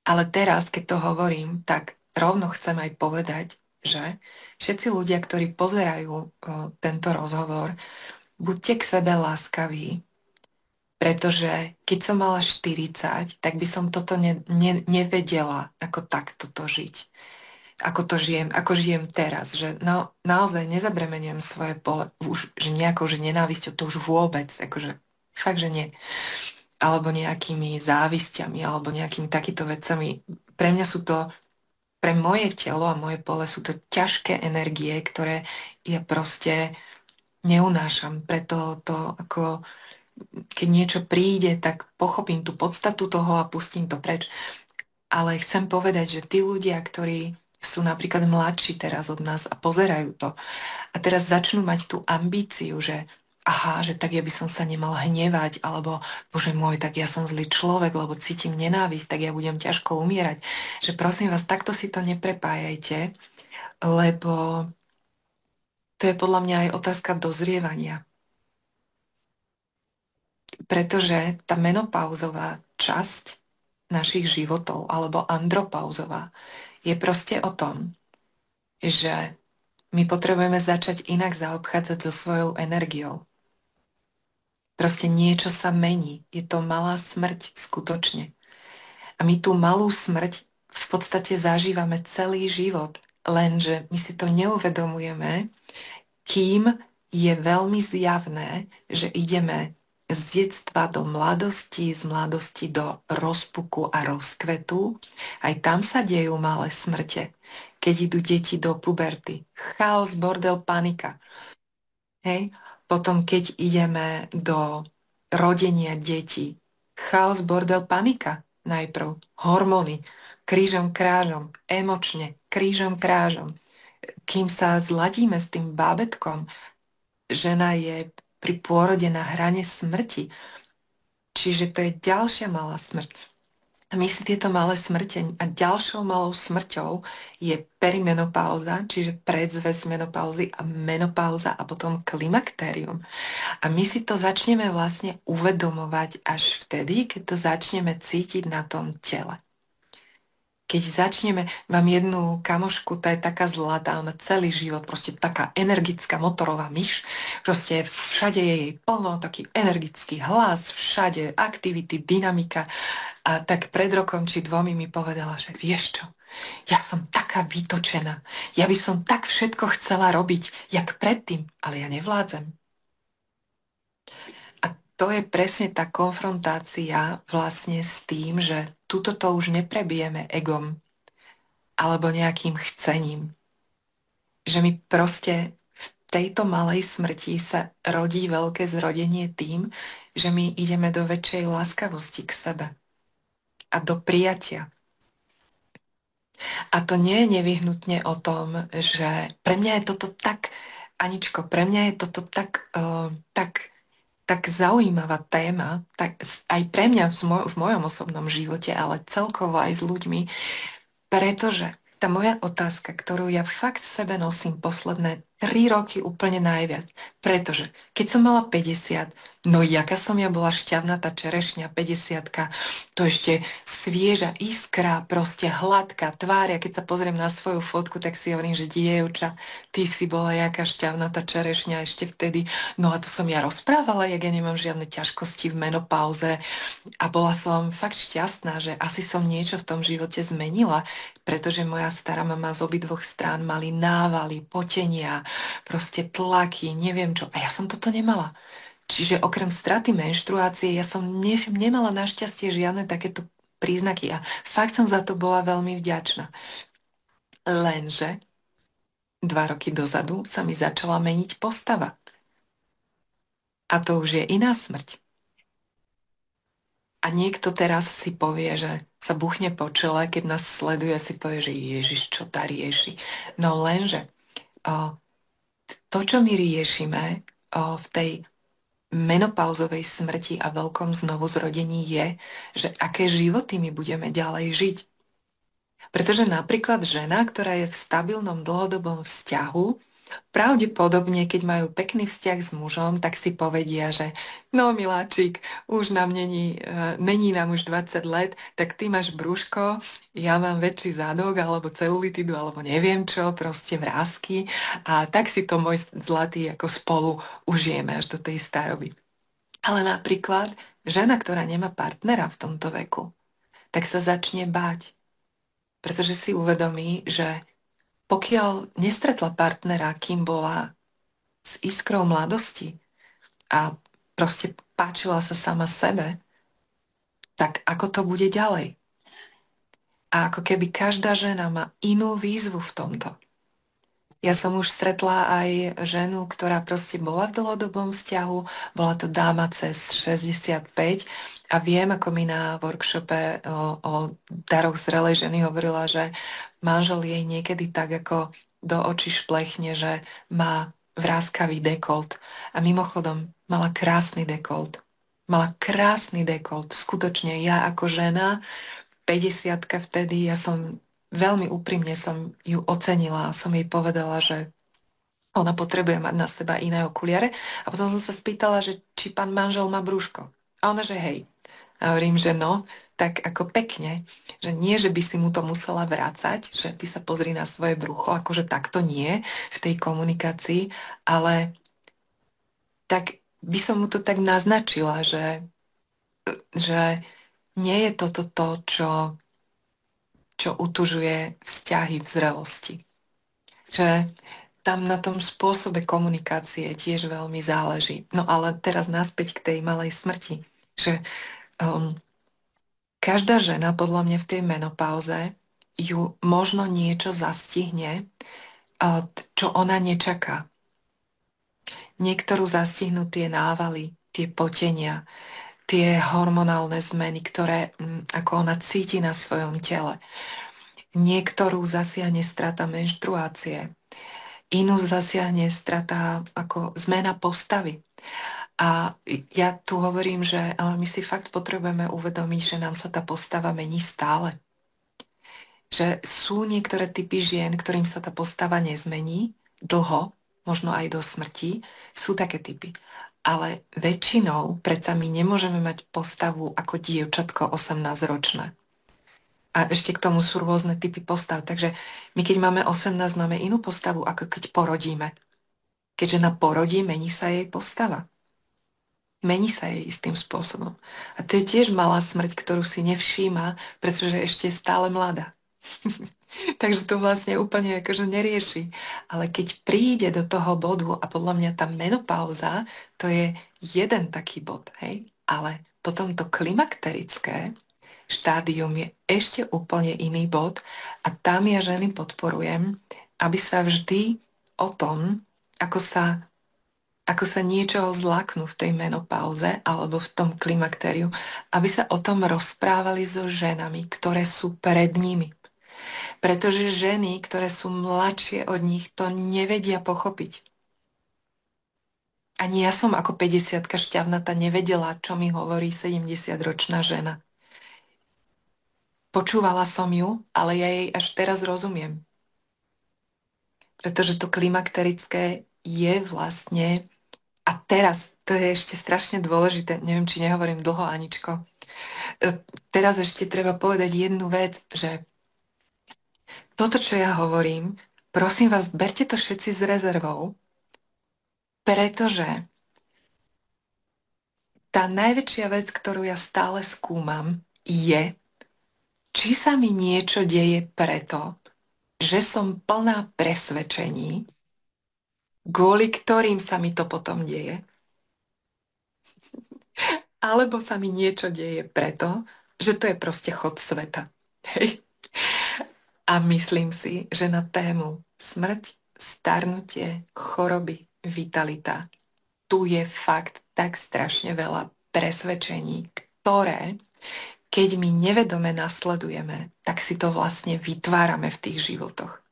Ale teraz, keď to hovorím, tak rovno chcem aj povedať, že všetci ľudia, ktorí pozerajú tento rozhovor, buďte k sebe láskaví, pretože keď som mala 40, tak by som toto nevedela, ako takto to žiť. Ako žijem teraz, že naozaj nezabremenujem svoje pole, už, že nejakou že nenávisťou, to už vôbec, akože fakt, že nie. Alebo nejakými závisťami, alebo nejakými takýto vecami. Pre mňa sú to, pre moje telo a moje pole sú to ťažké energie, ktoré ja proste neunášam. Preto to ako, keď niečo príde, tak pochopím tú podstatu toho a pustím to preč. Ale chcem povedať, že tí ľudia, ktorí sú napríklad mladší teraz od nás a pozerajú to a teraz začnú mať tú ambíciu, že aha, že tak ja by som sa nemal hnevať, alebo bože môj, tak ja som zlý človek, lebo cítim nenávisť, tak ja budem ťažko umierať. Že prosím vás, takto si to neprepájajte, lebo to je podľa mňa aj otázka dozrievania. Pretože tá menopauzová časť našich životov, alebo andropauzová, je proste o tom, že My potrebujeme začať inak zaobchádzať so svojou energiou. Proste niečo sa mení. Je to malá smrť, skutočne. A my tú malú smrť v podstate zažívame celý život, lenže my si to neuvedomujeme, kým je veľmi zjavné, že ideme z detstva do mladosti, z mladosti do rozpuku a rozkvetu. Aj tam sa dejú malé smrte. Keď idú deti do puberty. Chaos, bordel, panika. Hej? Potom, keď ideme do rodenia detí. Chaos, bordel, panika. Najprv hormóny, krížom, krážom, emočne, krížom, krážom. Kým sa zladíme s tým bábätkom, žena je pri pôrode na hrane smrti. Čiže to je ďalšia malá smrť. A my si tieto malé smrte a ďalšou malou smrťou je perimenopauza, čiže predzvesť menopauzy a menopauza a potom klimaktérium. A my si to začneme vlastne uvedomovať až vtedy, keď to začneme cítiť na tom tele. Keď začneme, mám jednu kamošku, tá je taká zlatá, ona celý život, proste taká energická motorová myš, proste všade je jej plno, taký energický hlas, všade aktivity, dynamika. A tak pred rokom či dvomi mi povedala, že vieš čo, ja som taká vytočená, ja by som tak všetko chcela robiť, jak predtým, ale ja nevládzem. A to je presne tá konfrontácia vlastne s tým, že tuto to už neprebijeme egom alebo nejakým chcením. Že my proste v tejto malej smrti sa rodí veľké zrodenie tým, že my ideme do väčšej láskavosti k sebe a do prijatia. A to nie je nevyhnutne o tom, že pre mňa je toto tak, Aničko, pre mňa je toto tak zaujímavá téma, tak aj pre mňa v mojom osobnom živote, ale celkovo aj s ľuďmi, pretože tá moja otázka, ktorú ja fakt v sebe nosím posledné 3 roky úplne najviac, pretože keď som mala 50, no jaká som ja bola šťavnatá čerešňa, 50, to ešte svieža iskra, proste hladká tvár. Ja keď sa pozriem na svoju fotku, tak si hovorím, že dievča, ty si bola jaká šťavnatá čerešňa ešte vtedy. No a tu som ja rozprávala, jak ja nemám žiadne ťažkosti v menopauze a bola som fakt šťastná, že asi som niečo v tom živote zmenila, pretože moja stará mama z obidvoch strán mali návaly, potenia, proste tlaky, neviem čo. A ja som toto nemala. Čiže okrem straty menštruácie ja som nemala našťastie žiadne takéto príznaky a fakt som za to bola veľmi vďačná. Lenže 2 roky dozadu sa mi začala meniť postava. A to už je iná smrť. A niekto teraz si povie, že sa buchne po čele, keď nás sleduje, si povie, že Ježiš, čo tá rieši. No lenže to, čo my riešime v tej menopauzovej smrti a veľkom znovuzrodení je, že aké životy my budeme ďalej žiť. Pretože napríklad žena, ktorá je v stabilnom dlhodobom vzťahu, pravdepodobne, keď majú pekný vzťah s mužom, tak si povedia, že no miláčik, už nám není nám už 20 let, tak ty máš brúško, ja mám väčší zadok, alebo celulitidu, alebo neviem čo, proste vrásky a tak si to môj zlatý ako spolu užijeme až do tej staroby. Ale napríklad žena, ktorá nemá partnera v tomto veku, tak sa začne báť, pretože si uvedomí, že pokiaľ nestretla partnera, kým bola s iskrou mladosti a proste páčila sa sama sebe, tak ako to bude ďalej? A ako keby každá žena má inú výzvu v tomto. Ja som už stretla aj ženu, ktorá proste bola v dlhodobom vzťahu, bola to dáma cez 65 a viem, ako mi na workshope o daroch zrelej ženy hovorila, že manžel jej niekedy tak ako do očí šplechne, že má vráskavý dekolt. A mimochodom, mala krásny dekolt. Mala krásny dekolt. Skutočne ja ako žena, 50 vtedy, ja som veľmi úprimne som ju ocenila a som jej povedala, že ona potrebuje mať na seba iné okuliare. A potom som sa spýtala, že či pán manžel má brúško. A ona, že hej. A hovorím, že no, tak ako pekne, že nie, že by si mu to musela vrácať, že ty sa pozri na svoje brucho, akože takto nie v tej komunikácii, ale tak by som mu to tak naznačila, že nie je toto to, čo utužuje vzťahy v zrelosti. Že tam na tom spôsobe komunikácie tiež veľmi záleží. No ale teraz naspäť k tej malej smrti, že um, každá žena podľa mňa v tej menopauze ju možno niečo zastihne, čo ona nečaká. Niektorú zastihnú tie návaly, tie potenia, tie hormonálne zmeny, ktoré ako ona cíti na svojom tele. Niektorú zasiahne strata menštruácie, inú zasiahne strata ako zmena postavy. A ja tu hovorím, že my si fakt potrebujeme uvedomiť, že nám sa tá postava mení stále. Že sú niektoré typy žien, ktorým sa tá postava nezmení dlho, možno aj do smrti, sú také typy. Ale väčšinou predsa my nemôžeme mať postavu ako dievčatko 18-ročné. A ešte k tomu sú rôzne typy postav. Takže my keď máme 18, máme inú postavu, ako keď porodíme. Keď žena porodí, mení sa jej postava. Mení sa jej istým spôsobom. A to je tiež malá smrť, ktorú si nevšíma, pretože ešte je stále mladá. Takže to vlastne úplne akože nerieši. Ale keď príde do toho bodu, a podľa mňa tá menopauza, to je jeden taký bod, hej? Ale potom to klimakterické štádium je ešte úplne iný bod a tam ja ženy podporujem, aby sa vždy o tom, ako sa niečoho zlaknú v tej menopauze alebo v tom klimaktériu, aby sa o tom rozprávali so ženami, ktoré sú pred nimi. Pretože ženy, ktoré sú mladšie od nich, to nevedia pochopiť. Ani ja som ako 50-ka šťavnata nevedela, čo mi hovorí 70-ročná žena. Počúvala som ju, ale ja jej až teraz rozumiem. Pretože to klimakterické je vlastne... A teraz, to je ešte strašne dôležité, neviem, či nehovorím dlho, Aničko. Teraz ešte treba povedať jednu vec, že toto, čo ja hovorím, prosím vás, berte to všetci s rezervou, pretože tá najväčšia vec, ktorú ja stále skúmam, je, či sa mi niečo deje preto, že som plná presvedčení, kvôli ktorým sa mi to potom deje, alebo sa mi niečo deje preto, že to je proste chod sveta. Hej. A myslím si, že na tému smrť, starnutie, choroby, vitalita, tu je fakt tak strašne veľa presvedčení, ktoré, keď my nevedome nasledujeme, tak si to vlastne vytvárame v tých životoch.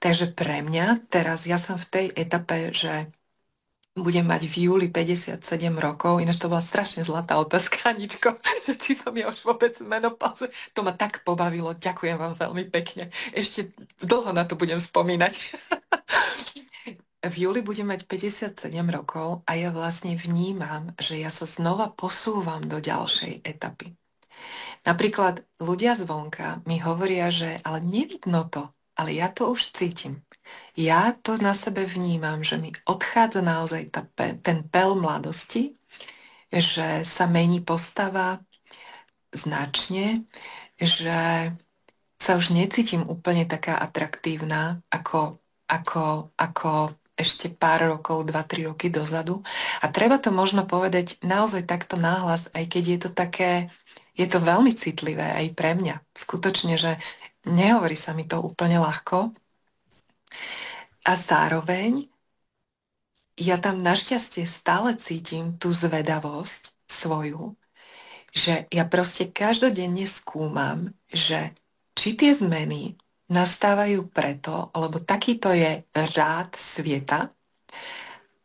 Takže pre mňa teraz ja som v tej etape, že budem mať v júli 57 rokov, ináč to bola strašne zlatá otázka, Aničko, že či som ja už vôbec menopauze. To ma tak pobavilo, ďakujem vám veľmi pekne. Ešte dlho na to budem spomínať. V júli budem mať 57 rokov a ja vlastne vnímam, že ja sa znova posúvam do ďalšej etapy. Napríklad ľudia zvonka mi hovoria, že ale nevidno to, ale ja to už cítim. Ja to na sebe vnímam, že mi odchádza naozaj ten pel mladosti, že sa mení postava značne, že sa už necítim úplne taká atraktívna ako ešte pár rokov, 2-3 roky dozadu. A treba to možno povedať naozaj takto náhlas, aj keď je to také, je to veľmi citlivé aj pre mňa. Skutočne, že nehovorí sa mi to úplne ľahko. A zároveň ja tam našťastie stále cítim tú zvedavosť svoju, že ja proste každodenne skúmam, že či tie zmeny nastávajú preto, lebo takýto je rád sveta,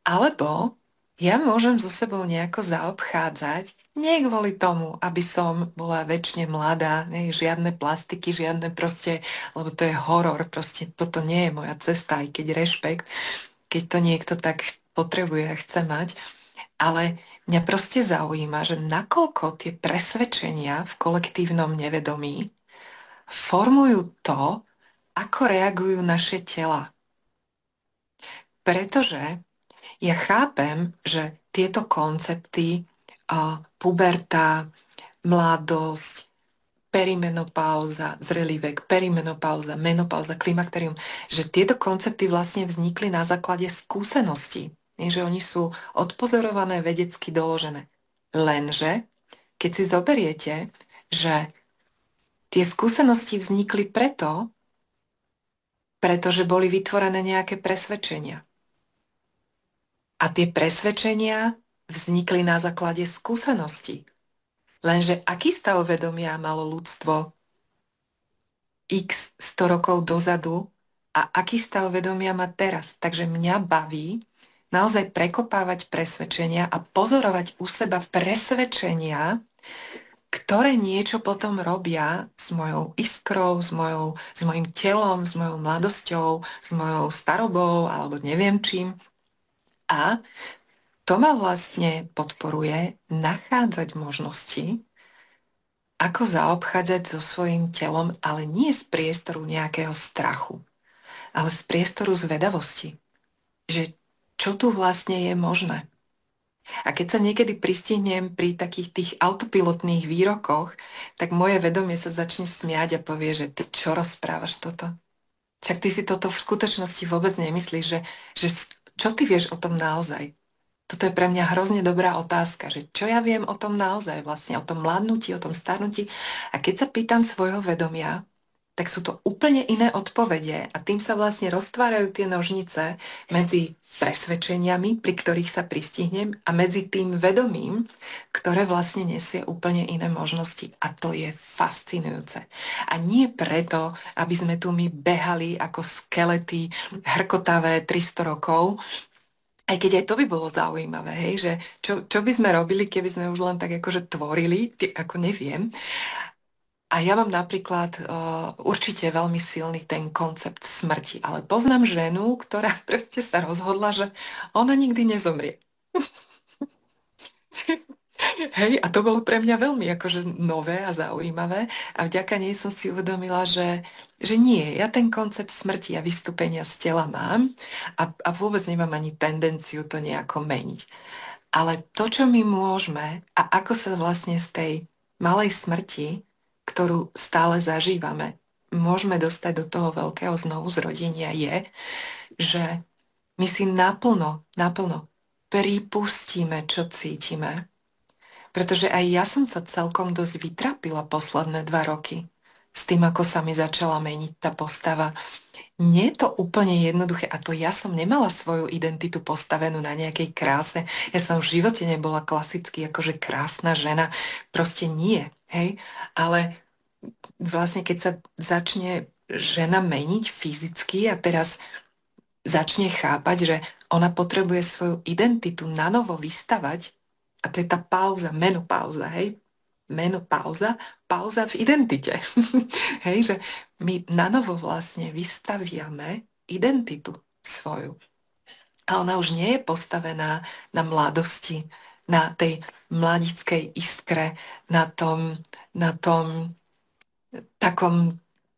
alebo ja môžem so sebou nejako zaobchádzať, nie kvôli tomu, aby som bola väčšine mladá, nie, žiadne plastiky, žiadne proste, lebo to je horor, proste toto nie je moja cesta, aj keď rešpekt, keď to niekto tak potrebuje a chce mať, ale Mňa proste zaujíma, že nakoľko tie presvedčenia v kolektívnom nevedomí formujú to, ako reagujú naše tela. Pretože ja chápem, že tieto koncepty, puberta, mladosť, perimenopauza, zrelý vek, perimenopauza, menopauza, klimakterium, že tieto koncepty vlastne vznikli na základe skúseností. Že oni sú odpozorované, vedecky doložené. Lenže, keď si zoberiete, že tie skúsenosti vznikli pretože boli vytvorené nejaké presvedčenia. A tie presvedčenia vznikli na základe skúseností. Lenže aký stav vedomia malo ľudstvo x 100 rokov dozadu a aký stav vedomia má teraz. Takže mňa baví naozaj prekopávať presvedčenia a pozorovať u seba presvedčenia, ktoré niečo potom robia s mojou iskrou, s mojim telom, s mojou mladosťou, s mojou starobou alebo neviem čím. A to ma vlastne podporuje nachádzať možnosti, ako zaobchádzať so svojím telom, ale nie z priestoru nejakého strachu, ale z priestoru zvedavosti, že čo tu vlastne je možné. A keď sa niekedy pristihnem pri takých tých autopilotných výrokoch, tak moje vedomie sa začne smiať a povie, že ty čo rozprávaš toto? Však ty si toto v skutočnosti vôbec nemyslíš, že čo ty vieš o tom naozaj? Toto je pre mňa hrozne dobrá otázka, že čo ja viem o tom naozaj vlastne, o tom mladnutí, o tom starnutí. A keď sa pýtam svojho vedomia, tak sú to úplne iné odpovede a tým sa vlastne roztvárajú tie nožnice medzi presvedčeniami, pri ktorých sa pristihnem a medzi tým vedomím, ktoré vlastne nesie úplne iné možnosti. A to je fascinujúce. A nie preto, aby sme tu my behali ako skelety hrkotavé 300 rokov, aj keď aj to by bolo zaujímavé, hej, že čo by sme robili, keby sme už len tak akože tvorili, ako neviem. A ja mám napríklad určite veľmi silný ten koncept smrti, ale poznám ženu, ktorá proste sa rozhodla, že ona nikdy nezomrie. Hej, a to bolo pre mňa veľmi akože nové a zaujímavé a vďaka nej som si uvedomila, že nie, ja ten koncept smrti a vystúpenia z tela mám a vôbec nemám ani tendenciu to nejako meniť. Ale to, čo my môžeme a ako sa vlastne z tej malej smrti, ktorú stále zažívame, môžeme dostať do toho veľkého znovu zrodenia je, že my si naplno pripustíme, čo cítime. Pretože aj ja som sa celkom dosť vytrapila posledné 2 roky s tým, ako sa mi začala meniť tá postava. Nie je to úplne jednoduché a to ja som nemala svoju identitu postavenú na nejakej kráse. Ja som v živote nebola klasicky akože krásna žena. Proste nie, hej? Ale vlastne keď sa začne žena meniť fyzicky a teraz začne chápať, že ona potrebuje svoju identitu na novo vystavať, a to je tá pauza, menopauza, hej? Menopauza, pauza v identite. Hej, že my na novo vlastne vystaviame identitu svoju. A ona už nie je postavená na mladosti, na tej mladickej iskre, na tom takom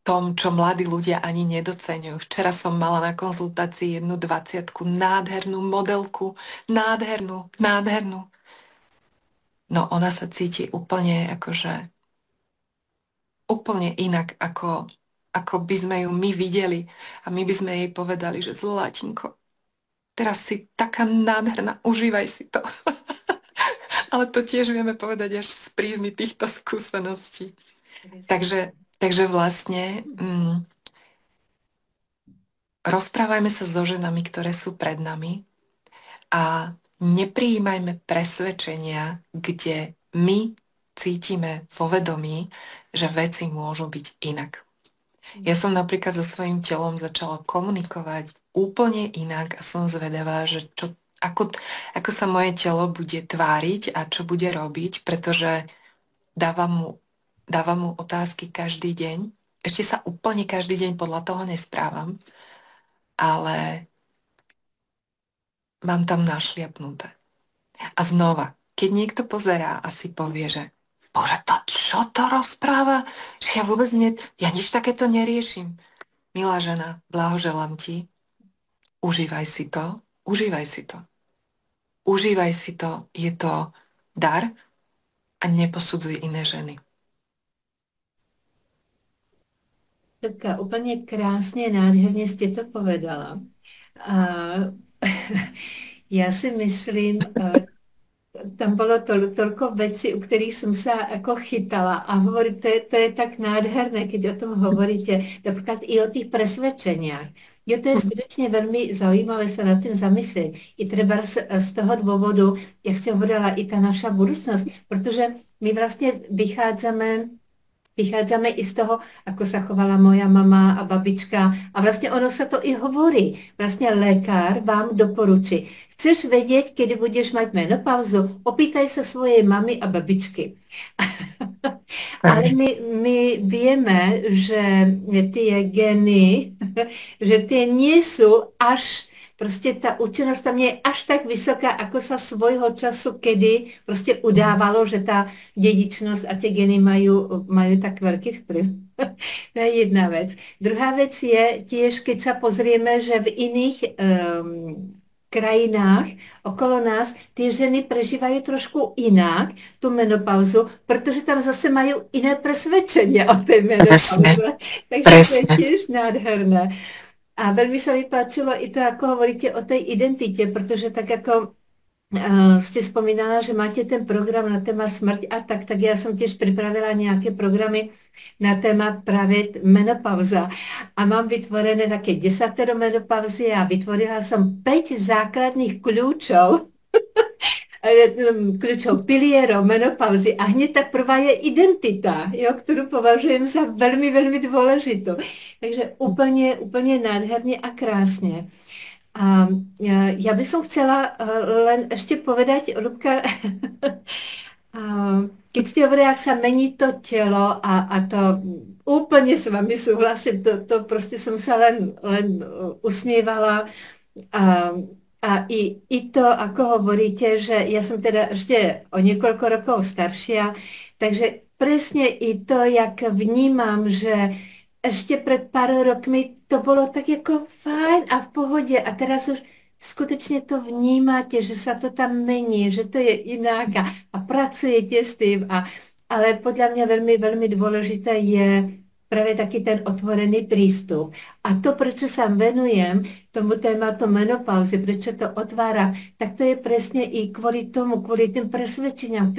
tom, čo mladí ľudia ani nedoceňujú. Včera som mala na konzultácii jednu 20-ku, nádhernú modelku, nádhernú. No ona sa cíti úplne akože úplne inak, ako by sme ju my videli. A my by sme jej povedali, že zlatinko, teraz si taká nádherná, užívaj si to. Ale to tiež vieme povedať až z prízmy týchto skúseností. Takže vlastne rozprávajme sa so ženami, ktoré sú pred nami a neprijímajme presvedčenia, kde my cítime vo vedomí, že veci môžu byť inak. Ja som napríklad so svojím telom začala komunikovať úplne inak a som zvedavá, že ako sa moje telo bude tváriť a čo bude robiť, pretože dávam mu otázky každý deň. Ešte sa úplne každý deň podľa toho nesprávam, ale mám tam našliapnuté. A znova, keď niekto pozerá a si povie, že Bože, to čo to rozpráva? Že ja vôbec ja nič takéto neriešim. Milá žena, blahoželám ti, užívaj si to, užívaj si to. Užívaj si to, je to dar a neposudzuj iné ženy. Ľudka, úplně krásně, nádherně jste to povedala. A já si myslím, tam bylo toľko vecí, u kterých jsem se jako chytala a hovorím, to je tak nádherné, keď o tom hovoríte, například i o těch presvedčeniach. Jo, to je skutečně velmi zajímavé se nad tím zamyslet. I třeba z toho důvodu, jak jste hovorila, i ta naša budoucnost, protože my vlastně vychádzame i z toho, ako sa chovala moja mama a babička. A vlastne ono sa to i hovorí. Vlastne lekár vám doporučí. Chceš vedieť, kedy budeš mať menopauzu? Opýtaj sa svojej mamy a babičky. Ale my vieme, že tie geny, že tie nie sú až prostě ta účinnost tam je až tak vysoká, jako sa svojho času, kedy prostě udávalo, že ta dědičnost a ty geny mají tak velký vplyv. To je jedna věc. Druhá věc je tiež, keď sa pozrieme, že v iných krajinách okolo nás ty ženy prežívají trošku jinak tu menopauzu, protože tam zase mají jiné presvedčení o té menopauze. Takže to je tiež nádherné. A veľmi sa mi páčilo i to, ako hovoríte o tej identite, protože tak ako jste spomínala, že máte ten program na téma smrť a tak já jsem těž připravila nějaké programy na téma právě menopauza. A mám vytvorené také 10 menopauzy a vytvorila jsem 5 základných kľúčov pilierov menopauzy a hneď ta prvá je identita, jo, kterou považujem za velmi, velmi důležitou. Takže úplně nádherně a krásně. A já bych chcela len ještě povedať, Ľubka, keď ste hovorili, jak sa mení to tělo a to úplně s vami souhlasím, to prostě jsem se len usmívala. A i to, ako hovoríte, že ja som teda ešte o niekoľko rokov staršia, takže presne i to, jak vnímam, že ešte pred pár rokmi to bolo tak jako fajn a v pohodě a teraz už skutečně to vnímáte, že sa to tam mení, že to je inak a pracujete s tým. Ale podľa mňa veľmi, veľmi dôležité je právě taky ten otvorený přístup. A to, proč sa venujem tomu tématu menopauzy, proč to otvárám, tak to je přesně i kvůli tomu, kvůli tým presvedčeniam,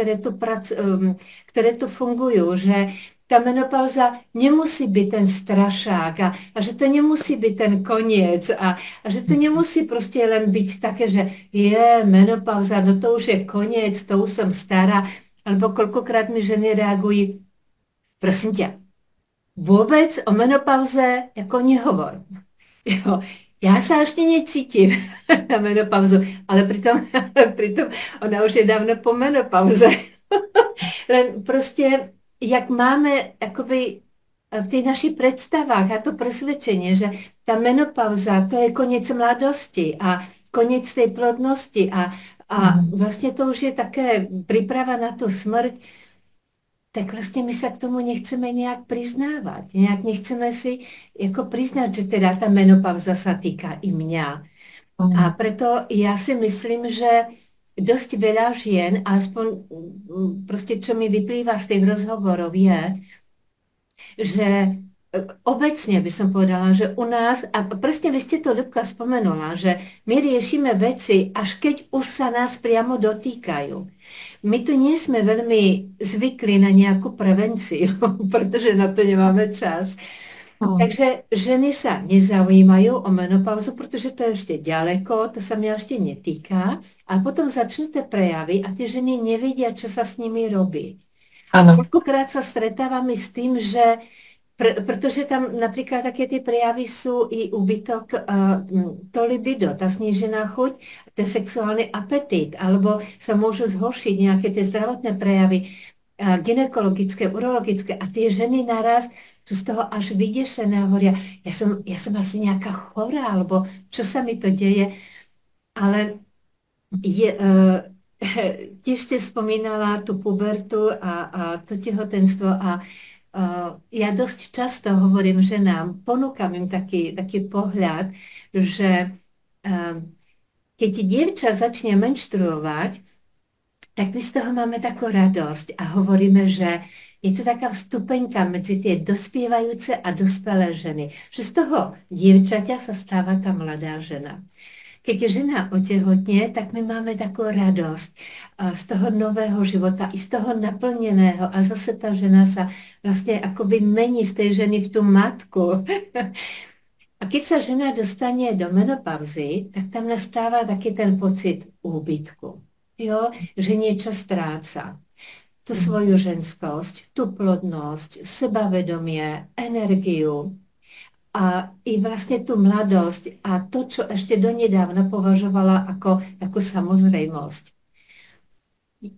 které tu fungují, že ta menopauza nemusí být ten strašák a že to nemusí být ten koniec a že to nemusí prostě len být také, že je menopauza, no to už je koniec, to už jsem stará, alebo kolikrát mi ženy reagují, prosím tě, vůbec o menopauze jako nehovor. Jo, já se ještě necítím na menopauzu, ale pritom ona už je dávno po menopauze. Len prostě, jak máme jakoby v těch našich představách a to presvedčení, že ta menopauza to je konec mladosti a konec té plodnosti a vlastně to už je také příprava na tu smrť, tak vlastně my se k tomu nechceme nějak přiznávat. Nějak nechceme si jako přiznat, že teda ta menopauza se týká i mě. A proto já si myslím, že dost veľa žien, alespoň prostě, čo mi vyplývá z těch rozhovorů, je, že obecně by som povedala, že u nás, a presne vy ste to, Ľubka, spomenula, že my riešime veci, až keď už sa nás priamo dotýkajú. My tu nie sme veľmi zvykli na nejakú prevenciu, protože na to nemáme čas. Takže ženy sa nezaujímajú o menopauzu, protože to je ešte ďaleko, to sa mňa ešte netýka. A potom začnú tie prejavy a tie ženy nevedia, čo sa s nimi robí. Koľkokrát sa stretávame s tým, že protože tam například také ty prejavy jsou i úbytok to libido, ta snížená chuť, ten sexuální apetit, alebo se můžou zhoršit nějaké ty zdravotné prejavy, gynekologické, urologické a ty ženy naraz sú z toho až vyděšené a hovoria, ja som asi nějaká chorá, alebo čo sa mi to děje, ale tiež ste spomínala tú pubertu a to tehotenstvo ja dosť často hovorím ženám, ponúkam im taký pohľad, že keď dievča začne menštruovať, tak my z toho máme takú radosť a hovoríme, že je to taká vstupenka medzi tie dospievajúce a dospelé ženy, že z toho dievčaťa sa stáva tá mladá žena. Keď žena otehotnie, tak my máme takú radosť z toho nového života, i z toho naplneného. A zase tá žena sa vlastne akoby mení z tej ženy v tú matku. A keď sa žena dostane do menopauzy, tak tam nastáva taký ten pocit úbytku. Jo? Že niečo stráca. Tu svoju ženskosť, tú plodnosť, sebavedomie, energiu a i vlastne tú mladosť a to, čo ešte donedávna považovala ako takú samozrejmosť.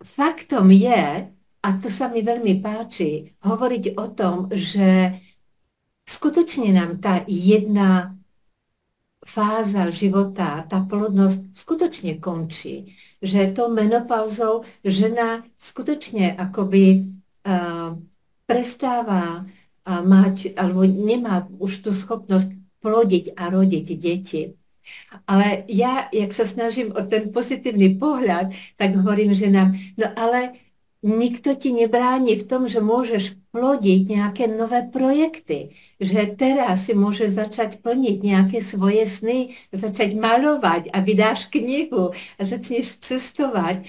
Faktom je, a to sa mi veľmi páči, hovoriť o tom, že skutočne nám tá jedna fáza života, tá plodnosť skutočne končí. Že tou menopauzou žena skutočne akoby prestáva mať, alebo nemá už tú schopnosť plodiť a rodiť deti. Ale ja, jak sa snažím o ten pozitívny pohľad, tak hovorím, že nám, no ale nikto ti nebráni v tom, že môžeš plodiť nejaké nové projekty. Že teraz si môžeš začať plniť nejaké svoje sny, začať malovať a vydáš knihu a začneš cestovať.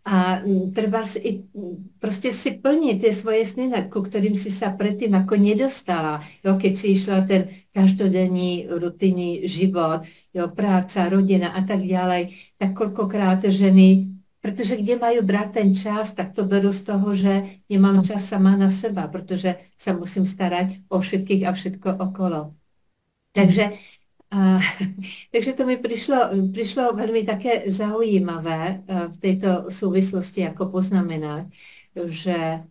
A treba si, proste si plniť tie svoje sny, ku ktorým si sa predtým ako nedostala. Jo, keď si išla ten každodenný rutinný život, jo, práca, rodina a tak ďalej, tak koľkokrát ženy, pretože kde majú brať ten čas, tak to berú z toho, že nemám čas sama na seba, pretože sa musím starať o všetkých a všetko okolo. Takže, takže to mi prišlo veľmi také zaujímavé v tejto súvislosti, ako poznamenať, že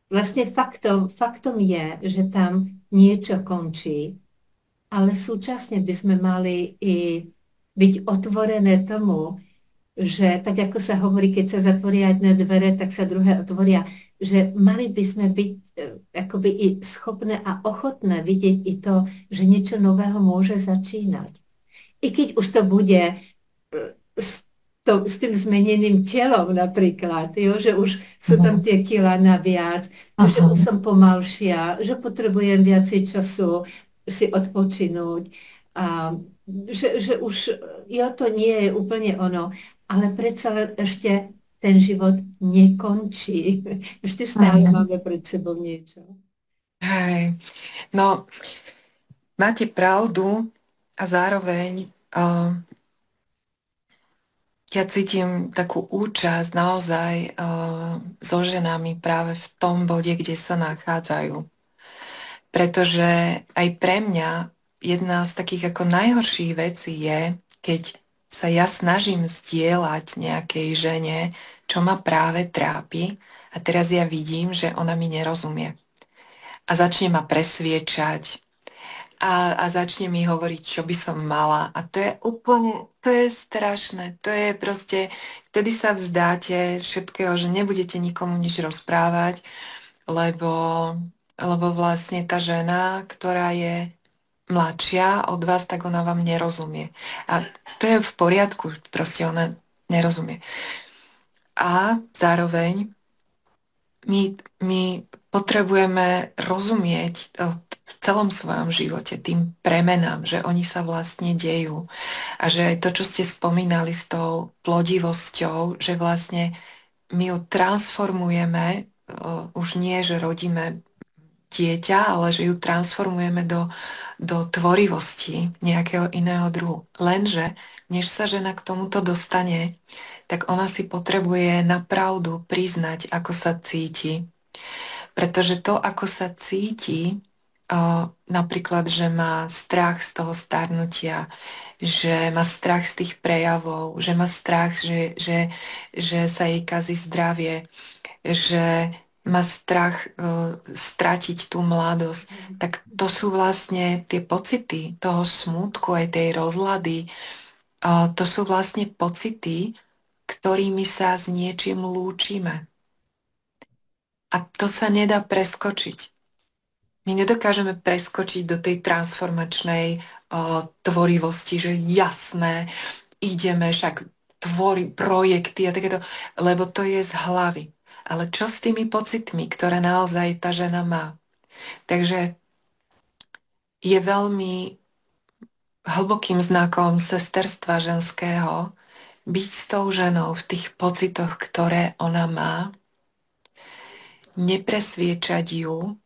vlastne faktom je, že tam niečo končí, ale súčasne by sme mali i byť otvorené tomu, že tak ako sa hovorí, keď sa zatvoria jedné dvere, tak sa druhé otvoria, že mali by sme byť akoby i schopné a ochotné vidieť i to, že niečo nového môže začínať. I keď už to bude s tým zmeneným telom napríklad, jo, že už sú tam tie kila naviac, že už som pomalšia, že potrebujem viacej času si odpočinúť. A že už jo, to nie je úplne ono, ale predsa len ešte ten život nekončí. Ešte stále máme pred sebou niečo. Hej, no máte pravdu a zároveň ja cítim takú účasť naozaj so ženami práve v tom bode, kde sa nachádzajú. Pretože aj pre mňa jedna z takých ako najhorších vecí je, keď sa ja snažím zdieľať nejakej žene, čo ma práve trápi a teraz ja vidím, že ona mi nerozumie. A začne ma presviečať a začne mi hovoriť, čo by som mala. A to je úplne, to je strašné. To je proste, vtedy sa vzdáte všetkého, že nebudete nikomu nič rozprávať, lebo vlastne tá žena, ktorá je mladšia od vás, tak ona vám nerozumie. A to je v poriadku, proste ona nerozumie. A zároveň my potrebujeme rozumieť v celom svojom živote tým premenám, že oni sa vlastne dejú. A že aj to, čo ste spomínali s tou plodivosťou, že vlastne my ju transformujeme, už nie, že rodíme dieťa, ale že ju transformujeme do tvorivosti nejakého iného druhu. Lenže, než sa žena k tomuto dostane, tak ona si potrebuje napravdu priznať, ako sa cíti. Pretože to, ako sa cíti, napríklad, že má strach z toho starnutia, že má strach z tých prejavov, že má strach, že sa jej kazí zdravie, že má strach stratiť tú mladosť, tak to sú vlastne tie pocity toho smútku, aj tej rozlady. To sú vlastne pocity, ktorými sa s niečím lúčime. A to sa nedá preskočiť. My nedokážeme preskočiť do tej transformačnej tvorivosti, že jasné, ideme však tvoriť projekty a takéto, lebo to je z hlavy. Ale čo s tými pocitmi, ktoré naozaj tá žena má? Takže je veľmi hlbokým znakom sesterstva ženského byť s tou ženou v tých pocitoch, ktoré ona má, nepresviečať ju.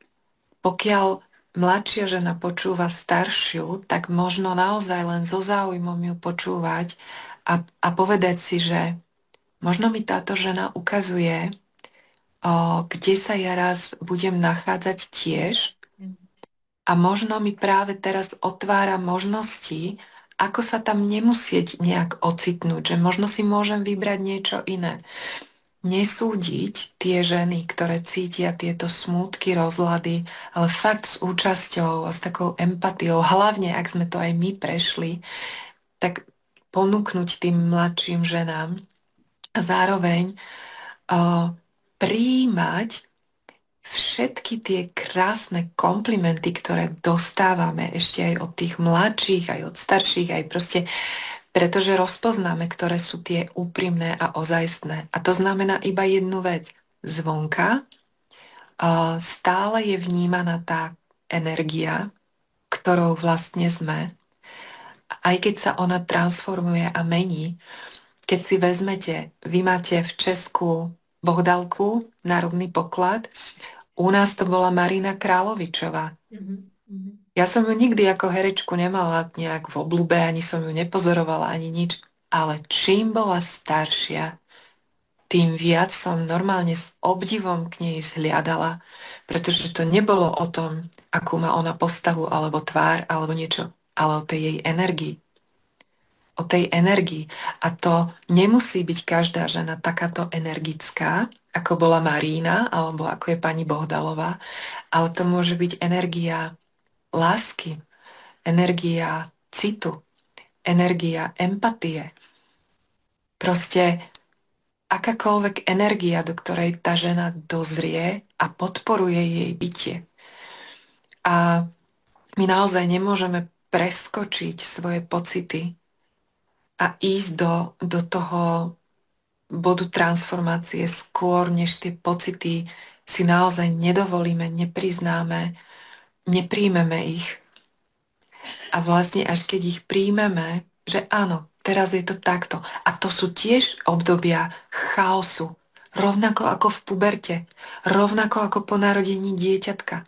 Pokiaľ mladšia žena počúva staršiu, tak možno naozaj len so záujmom ju počúvať a povedať si, že možno mi táto žena ukazuje, kde sa ja raz budem nachádzať tiež a možno mi práve teraz otvára možnosti, ako sa tam nemusieť nejak ocitnúť, že možno si môžem vybrať niečo iné. Nesúdiť tie ženy, ktoré cítia tieto smútky, rozlady, ale fakt s účasťou a s takou empatiou, hlavne ak sme to aj my prešli, tak ponúknuť tým mladším ženám a zároveň prijímať všetky tie krásne komplimenty, ktoré dostávame ešte aj od tých mladších, aj od starších, aj proste pretože rozpoznáme, ktoré sú tie úprimné a ozajstné. A to znamená iba jednu vec. Zvonka stále je vnímaná tá energia, ktorou vlastne sme. Aj keď sa ona transformuje a mení, keď si vezmete, vy máte v Česku Bohdalku, národný poklad, u nás to bola Marina Královičová. Ja som ju nikdy ako herečku nemala nejak v obľúbe, ani som ju nepozorovala, ani nič. Ale čím bola staršia, tým viac som normálne s obdivom k nej vzhliadala, pretože to nebolo o tom, akú má ona postavu, alebo tvár, alebo niečo, ale o tej jej energii. O tej energii. A to nemusí byť každá žena takáto energická, ako bola Marína, alebo ako je pani Bohdalová, ale to môže byť energia lásky, energia citu, energia empatie. Proste akákoľvek energia, do ktorej tá žena dozrie a podporuje jej bytie. A my naozaj nemôžeme preskočiť svoje pocity a ísť do toho bodu transformácie skôr, než tie pocity si naozaj nedovolíme, nepriznáme, nepríjmeme ich. A vlastne až keď ich príjmeme, že áno, teraz je to takto. A to sú tiež obdobia chaosu. Rovnako ako v puberte. Rovnako ako po narodení dieťatka.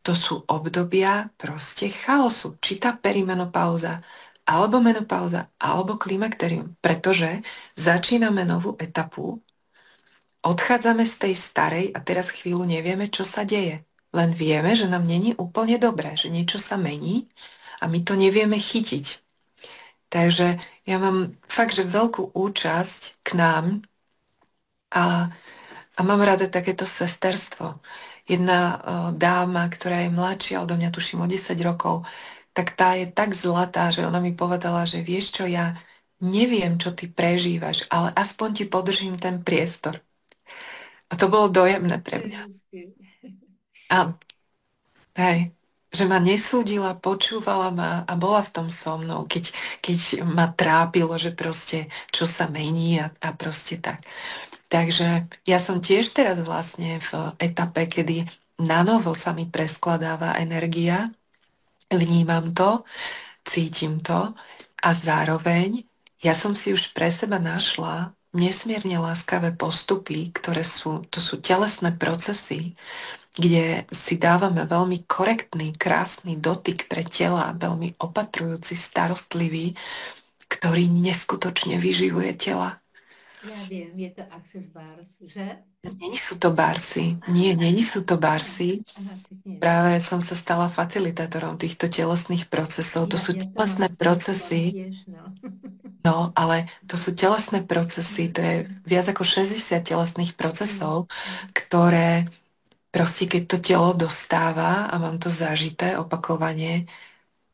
To sú obdobia proste chaosu. Či tá perimenopauza, alebo menopauza, alebo klimakterium. Pretože začíname novú etapu, odchádzame z tej starej a teraz chvíľu nevieme, čo sa deje. Len vieme, že nám není úplne dobré, že niečo sa mení a my to nevieme chytiť. Takže ja mám fakt, že veľkú účasť k nám a mám rada takéto sesterstvo. Jedna dáma, ktorá je mladšia odo mňa, tuším o 10 rokov, tak tá je tak zlatá, že ona mi povedala, že vieš čo, ja neviem, čo ty prežívaš, ale aspoň ti podržím ten priestor. A to bolo dojemné pre mňa. A hej, že ma nesúdila, počúvala ma a bola v tom so mnou, keď ma trápilo, že proste čo sa mení a proste tak. Takže ja som tiež teraz vlastne v etape, kedy nanovo sa mi preskladáva energia, vnímam to, cítim to a zároveň ja som si už pre seba našla nesmierne láskavé postupy, to sú telesné procesy, kde si dávame veľmi korektný, krásny dotyk pre tela, veľmi opatrujúci, starostlivý, ktorý neskutočne vyživuje tela. Ja viem, je to Access Bars, že? Není sú to barsy. Nie, není sú to barsy. Práve som sa stala facilitátorom týchto telesných procesov. To sú telesné procesy. No, ale to sú telesné procesy. To je viac ako 60 telesných procesov, ktoré proste keď to telo dostáva a mám to zažité opakovane,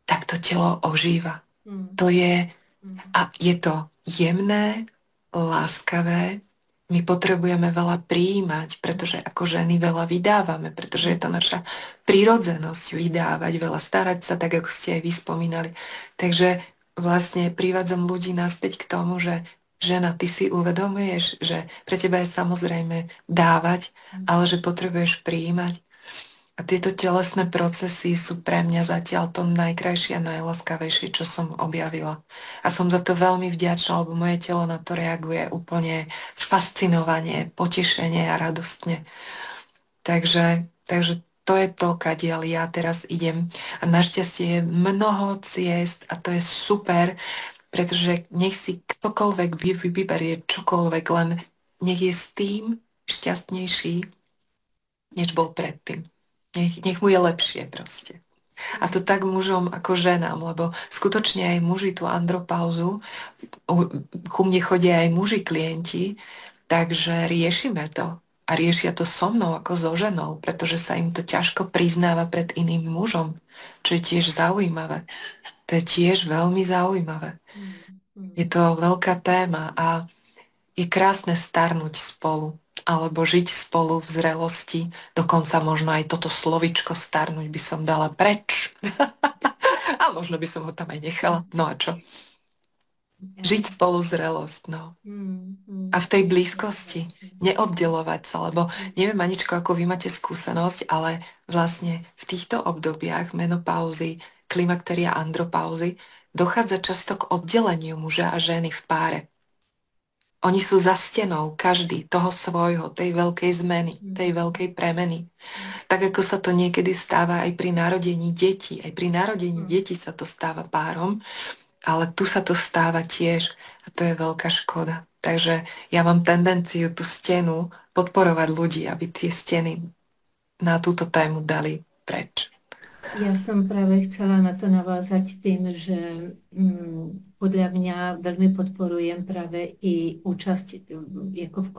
tak to telo ožíva. To je, a je to jemné, láskavé. My potrebujeme veľa prijímať, pretože ako ženy veľa vydávame, pretože je to naša prírodzenosť vydávať, veľa starať sa, tak ako ste aj vyspomínali. Takže vlastne privádzam ľudí naspäť k tomu, že žena, ty si uvedomuješ, že pre teba je samozrejme dávať, ale že potrebuješ prijímať. A tieto telesné procesy sú pre mňa zatiaľ to najkrajšie a najlaskavejšie, čo som objavila. A som za to veľmi vďačná, lebo moje telo na to reaguje úplne fascinovanie, potešenie a radostne. Takže to je to, kadiaľ ja teraz idem. A našťastie je mnoho ciest a to je super, pretože nech si ktokoľvek vyberie čokoľvek, len nech je s tým šťastnejší, než bol predtým. Nech mu je lepšie proste. A to tak mužom ako ženám, lebo skutočne aj muži tú andropauzu, ku mne chodia aj muži klienti, takže riešime to. A riešia to so mnou ako so ženou, pretože sa im to ťažko priznáva pred iným mužom, čo je tiež zaujímavé. To je tiež veľmi zaujímavé. Je to veľká téma a je krásne starnúť spolu alebo žiť spolu v zrelosti. Dokonca možno aj toto slovičko starnúť by som dala preč. A možno by som ho tam aj nechala. No a čo? Žiť spolu zrelosť, no. A v tej blízkosti neoddelovať sa, lebo neviem, Aničko, ako vy máte skúsenosť, ale vlastne v týchto obdobiach menopauzy, klimakteria, andropauzy dochádza často k oddeleniu muža a ženy v páre. Oni sú za stenou, každý toho svojho, tej veľkej zmeny, tej veľkej premeny. Tak ako sa to niekedy stáva aj pri narodení detí. Aj pri narodení detí sa to stáva párom, ale tu sa to stáva tiež a to je veľká škoda. Takže ja mám tendenciu tú stenu podporovať ľudí, aby tie steny na túto tému dali preč. Ja som práve chcela na to navázať tým, že podľa mňa veľmi podporujem práve i účasť ako v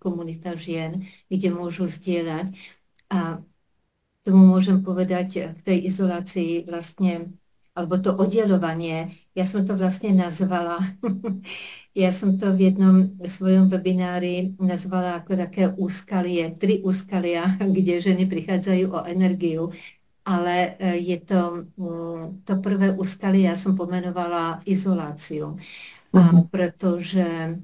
komunitách žien, kde môžu zdieľať. A tomu môžem povedať v tej izolácii vlastne, alebo to oddelovanie, ja som to vlastne nazvala, ja som to v jednom svojom webinári nazvala ako také úskalie, 3 úskalia, kde ženy prichádzajú o energiu. Ale je to, to prvé úskalie, ja som pomenovala izoláciu. A pretože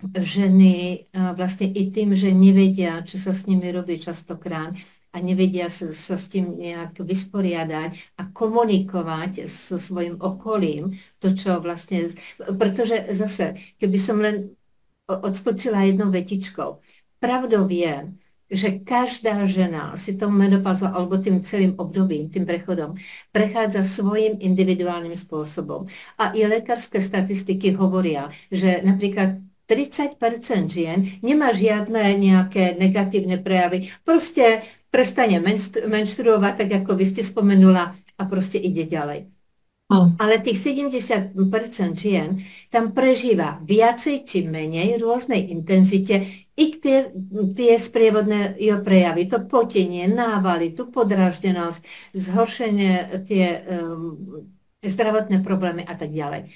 ženy vlastne i tým, že nevedia, čo sa s nimi robí častokrát a nevedia sa s tým nejak vysporiadať a komunikovať so svojím okolím, to, čo vlastne... Pretože zase, keby som len odskočila jednou vetičkou, pravdou je, že každá žena si tou menopauzou alebo tým celým obdobím, tým prechodom, prechádza svojím individuálnym spôsobom. A i lekárske statistiky hovoria, že napríklad 30% žien nemá žiadne nejaké negatívne prejavy. Proste prestane menštruovať, tak ako vy ste spomenula, a proste ide ďalej. Ale tých 70% žien tam prežíva viacej či menej rôznej intenzite i tie sprievodné prejavy, to potenie, návaly, tú podráždenosť, zhoršenie, tie zdravotné problémy a tak ďalej.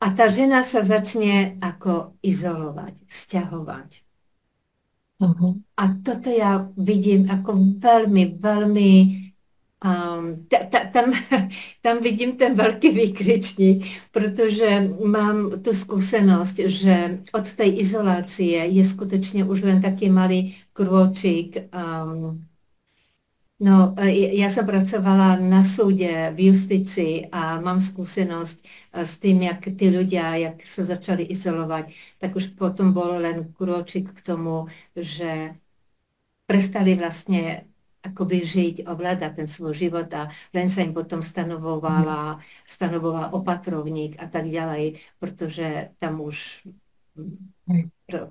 A tá žena sa začne ako izolovať, sťahovať. A toto ja vidím ako veľmi, veľmi tam vidím ten veľký výkričník, pretože mám tú skúsenosť, že od tej izolácie je skutočne už len taký malý krôčik. No, ja som pracovala na súde, v justícii a mám skúsenosť s tým, jak tí ľudia, jak sa začali izolovať, tak už potom bol len krôčik k tomu, že prestali vlastne akoby žiť, ovládať ten svoj život a len sa im potom stanovoval opatrovník a tak ďalej, pretože tam už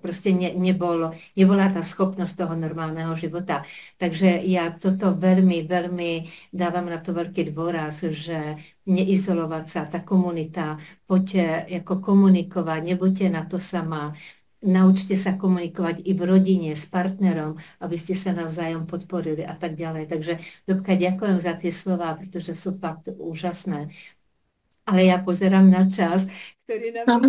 proste nebola tá schopnosť toho normálneho života. Takže ja toto veľmi, veľmi dávam na to veľký dôraz, že neizolovať sa, tá komunita, poďte ako komunikovať, nebuďte na to sama. Naučte sa komunikovať i v rodine, s partnerom, aby ste sa navzájom podporili a tak ďalej. Takže, Dobka, ďakujem za tie slova, pretože sú fakt úžasné. Ale ja pozerám na čas, ktorý nám...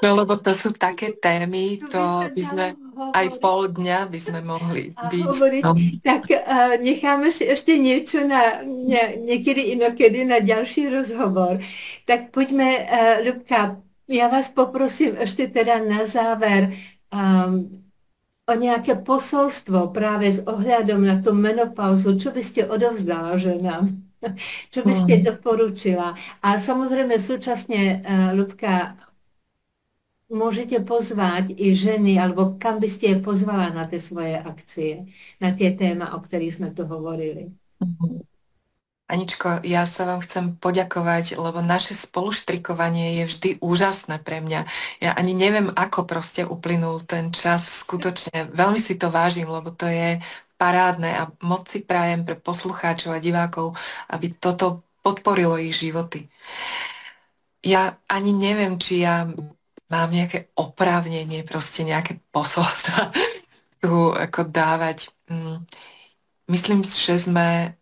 No lebo to sú také témy, Tu by sa to by sme dalo aj hovoriť pol dňa by sme mohli a byť. hovoriť. No. Tak necháme si ešte niečo na niekedy inokedy na ďalší rozhovor. Tak poďme, Ľubka, ja vás poprosím ešte teda na záver o nejaké posolstvo práve s ohľadom na tú menopauzu. Čo by ste odovzdala ženám? Čo by ste Mm. doporučila? A samozrejme súčasne, Ľubka, môžete pozvať i ženy, alebo kam by ste je pozvala na tie svoje akcie, na tie téma, o ktorých sme tu hovorili. Mhm. Aničko, ja sa vám chcem poďakovať, lebo naše spoluštrikovanie je vždy úžasné pre mňa. Ja ani neviem, ako proste uplynul ten čas. Skutočne veľmi si to vážim, lebo to je parádne a moc si prajem pre poslucháčov a divákov, aby toto podporilo ich životy. Ja ani neviem, či ja mám nejaké oprávnenie, proste nejaké posolstva tu ako dávať. Myslím, že sme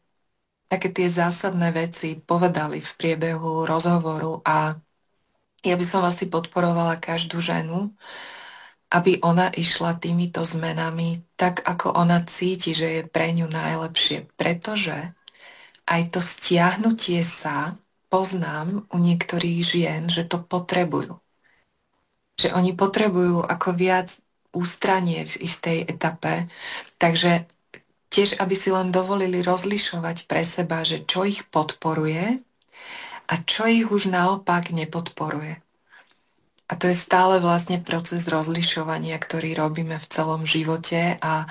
také tie zásadné veci povedali v priebehu rozhovoru a ja by som asi podporovala každú ženu, aby ona išla týmito zmenami tak, ako ona cíti, že je pre ňu najlepšie. Pretože aj to stiahnutie sa poznám u niektorých žien, že to potrebujú. Že oni potrebujú ako viac ústranie v istej etape. Takže tiež, aby si len dovolili rozlišovať pre seba, že čo ich podporuje a čo ich už naopak nepodporuje. A to je stále vlastne proces rozlišovania, ktorý robíme v celom živote a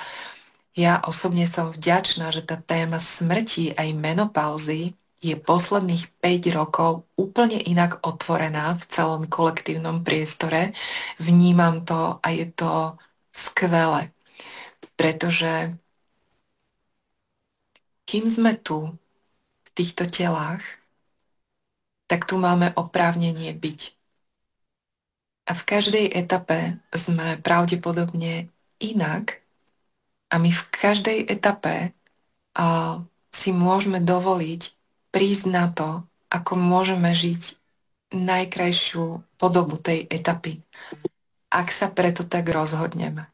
ja osobne som vďačná, že tá téma smrti aj menopauzy je posledných 5 rokov úplne inak otvorená v celom kolektívnom priestore. Vnímam to a je to skvelé, pretože kým sme tu v týchto telách, tak tu máme oprávnenie byť. A v každej etape sme pravdepodobne inak a my v každej etape si môžeme dovoliť prísť na to, ako môžeme žiť najkrajšiu podobu tej etapy, ak sa preto tak rozhodneme.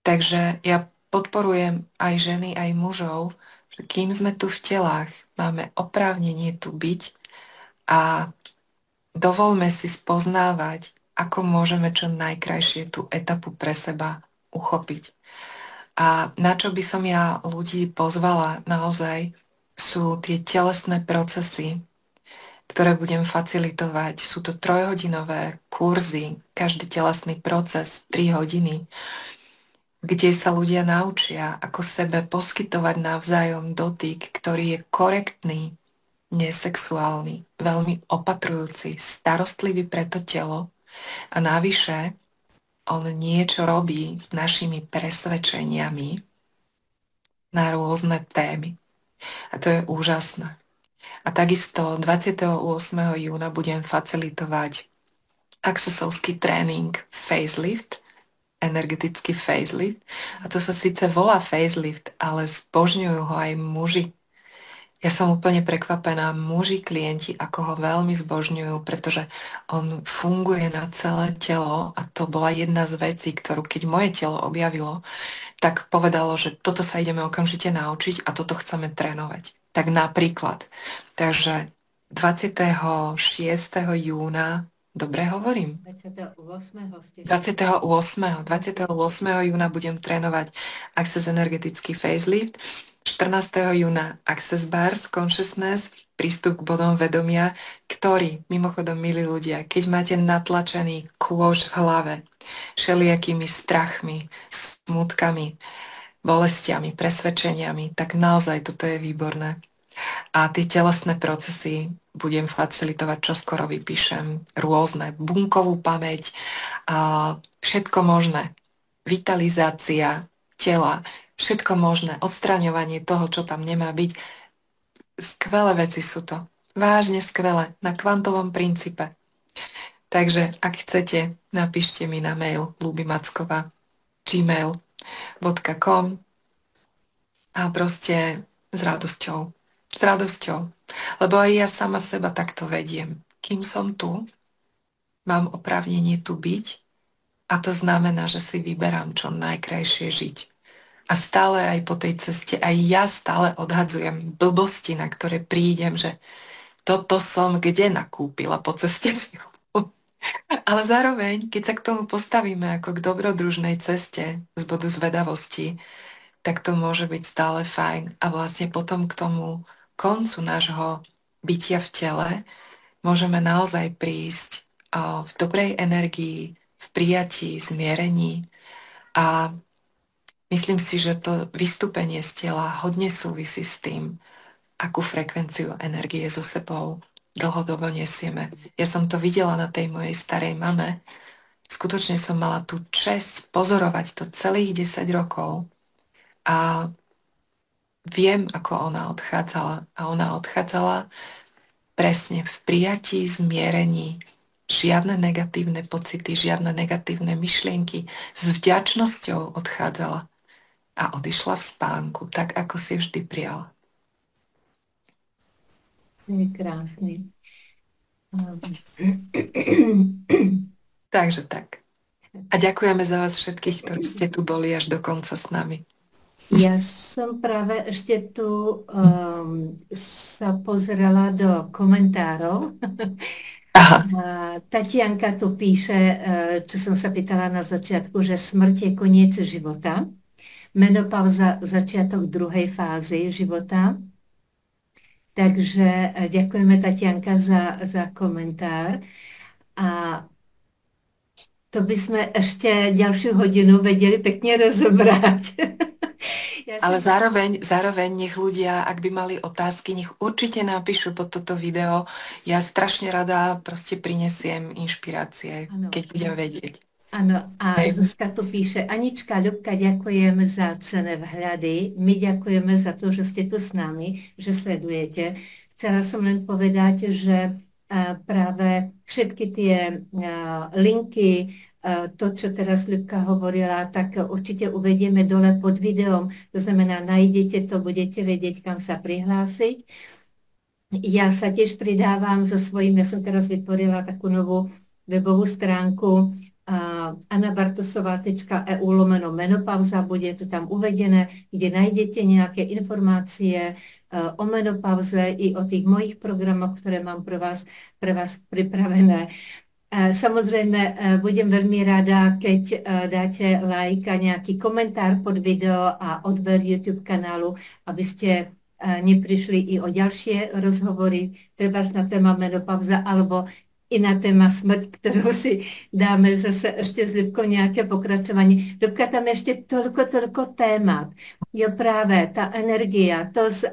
Takže ja podporujem aj ženy, aj mužov, že kým sme tu v telách, máme oprávnenie tu byť a dovolme si spoznávať, ako môžeme čo najkrajšie tú etapu pre seba uchopiť. A na čo by som ja ľudí pozvala naozaj, sú tie telesné procesy, ktoré budem facilitovať. Sú to trojhodinové kurzy, každý telesný proces 3 hodiny, kde sa ľudia naučia, ako sebe poskytovať navzájom dotyk, ktorý je korektný, nesexuálny, veľmi opatrujúci, starostlivý pre to telo a navyše on niečo robí s našimi presvedčeniami na rôzne témy. A to je úžasné. A takisto 28. júna budem facilitovať accessorsky tréning facelift, energetický facelift. A to sa síce volá facelift, ale zbožňujú ho aj muži. Ja som úplne prekvapená, muži klienti, ako ho veľmi zbožňujú, pretože on funguje na celé telo a to bola jedna z vecí, ktorú keď moje telo objavilo, tak povedalo, že toto sa ideme okamžite naučiť a toto chceme trénovať. Tak napríklad. Takže 26. júna, dobre hovorím? 28. ste 28. júna budem trénovať Access energetický facelift, 14. júna Access Bars Consciousness, prístup k bodom vedomia, ktorý, mimochodom, milí ľudia, keď máte natlačený kôž v hlave, všelijakými strachmi, smutkami, bolestiami, presvedčeniami, tak naozaj toto je výborné. A tie telesné procesy budem facilitovať, čoskoro vypíšem rôzne, bunkovú pamäť, a všetko možné. Vitalizácia tela, všetko možné, odstraňovanie toho, čo tam nemá byť. Skvelé veci sú to. Vážne skvelé, na kvantovom princípe. Takže ak chcete, napíšte mi na mail lubimackova@gmail.com a proste s radosťou. S radosťou. Lebo aj ja sama seba takto vediem. Kým som tu, mám oprávnenie tu byť a to znamená, že si vyberám čo najkrajšie žiť. A stále aj po tej ceste, aj ja stále odhadzujem blbosti, na ktoré prídem, že toto som kde nakúpila po ceste. Ale zároveň, keď sa k tomu postavíme ako k dobrodružnej ceste z bodu zvedavosti, tak to môže byť stále fajn. A vlastne potom k tomu koncu nášho bytia v tele môžeme naozaj prísť v dobrej energii, v prijatí, zmierení. A myslím si, že to vystúpenie z tela hodne súvisí s tým, akú frekvenciu energie so sebou dlhodobo nesieme. Ja som to videla na tej mojej starej mame. Skutočne som mala tú česť pozorovať to celých 10 rokov a viem, ako ona odchádzala. A ona odchádzala presne v prijatí, zmierení, žiadne negatívne pocity, žiadne negatívne myšlienky. S vďačnosťou odchádzala a odišla v spánku, tak ako si vždy prijala. Je krásny. Takže tak. A ďakujeme za vás všetkých, ktorí ste tu boli až do konca s nami. Ja som práve ešte tu sa pozrela do komentárov. Aha. Tatianka tu píše, čo som sa pýtala na začiatku, že smrť je koniec života. Menopauza začiatok druhej fázy života. Takže ďakujeme Tatianka za komentár. A to by sme ešte ďalšiu hodinu vedeli pekne rozobrať. Ale zároveň nech ľudia, ak by mali otázky, nech určite napíšu pod toto video. Ja strašne rada proste prinesiem inšpirácie, keď budem vedieť. Áno, a Zuzka tu píše, Anička, Ľubka, ďakujem za cenné vhľady. My ďakujeme za to, že ste tu s nami, že sledujete. Chcela som len povedať, že práve všetky tie linky, to, čo teraz Ľubka hovorila, tak určite uvedieme dole pod videom. To znamená, nájdete to, budete vedieť, kam sa prihlásiť. Ja sa tiež pridávam so svojím, ja som teraz vytvorila takú novú webovú stránku anabartosová.eu/menopauza, bude to tam uvedené, kde nájdete nejaké informácie o menopauze i o tých mojich programoch, ktoré mám pre vás pripravené. Samozrejme, budem veľmi rada, keď dáte like a nejaký komentár pod video a odber YouTube kanálu, aby ste neprišli i o ďalšie rozhovory, treba na téma menopauza, alebo i na téma smrť, ktorú si dáme zase ešte s Ľubkou nejaké pokračovanie. Ľubka, tam je ešte toľko témat. Jo, práve tá energia, to z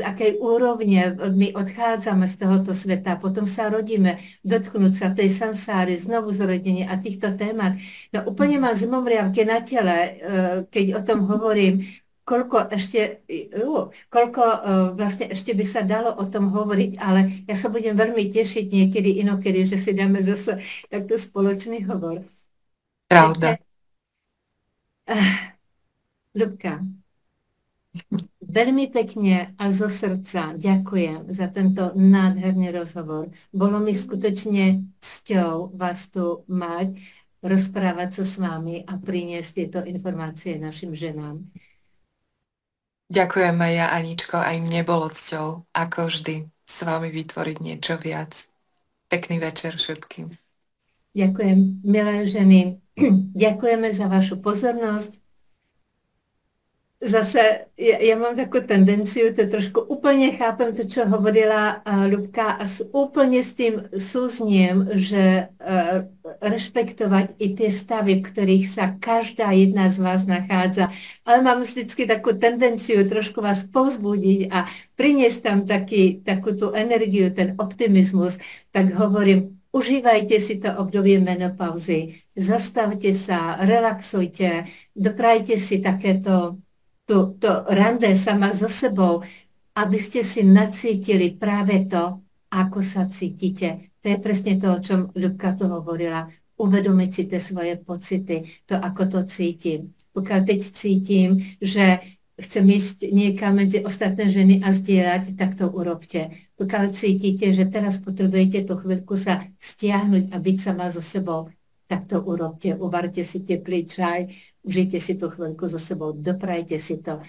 akej úrovne my odchádzame z tohoto sveta, potom sa rodíme, dotknúť sa tej sansáry, znovu zrodenie a týchto témat. No úplne mám zimomriavky na tele, keď o tom hovorím, koľko vlastne ešte by sa dalo o tom hovoriť, ale ja sa budem veľmi tešiť niekedy inokedy, že si dáme zase takto spoločný hovor. Pravda. Ľubka, veľmi pekne a zo srdca ďakujem za tento nádherný rozhovor. Bolo mi skutočne cťou vás tu mať, rozprávať sa s vami a priniesť tieto informácie našim ženám. Ďakujem aj ja, Aničko, aj mne bolo cťou, ako vždy, s vami vytvoriť niečo viac. Pekný večer všetkým. Ďakujem, milé ženy. Ďakujeme za vašu pozornosť. Zase ja mám takú tendenciu, to trošku úplne chápem to, čo hovorila Ľubka a úplne s tým súzniem, že rešpektovať i tie stavy, v ktorých sa každá jedna z vás nachádza. Ale mám vždycky takú tendenciu trošku vás povzbudiť a priniesť tam takú tú energiu, ten optimizmus, tak hovorím, užívajte si to obdobie menopauzy, zastavte sa, relaxujte, doprajte si takéto to rande sama so sebou, aby ste si nacítili práve to, ako sa cítite. To je presne to, o čom Ľubka tu hovorila. Uvedomiť si tie svoje pocity, to, ako to cítim. Pokiaľ teď cítim, že chcem ísť niekam medzi ostatné ženy a zdieľať, tak to urobte. Pokiaľ cítite, že teraz potrebujete tú chvíľku sa stiahnuť a byť sama so sebou, tak to urobte. Uvarte si teplý čaj, užite si tú chvíľku so sebou, doprajte si to.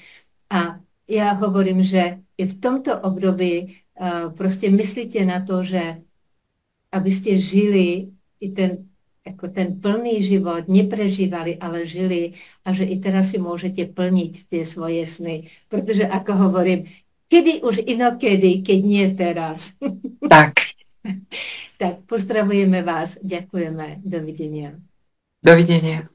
A ja hovorím, že i v tomto období proste myslíte na to, že aby ste žili i ten, ako ten plný život, neprežívali, ale žili a že i teraz si môžete plniť tie svoje sny. Pretože ako hovorím, kedy už inokedy, keď nie teraz. Tak, Tak pozdravujeme vás, ďakujeme, dovidenia. dovidenia.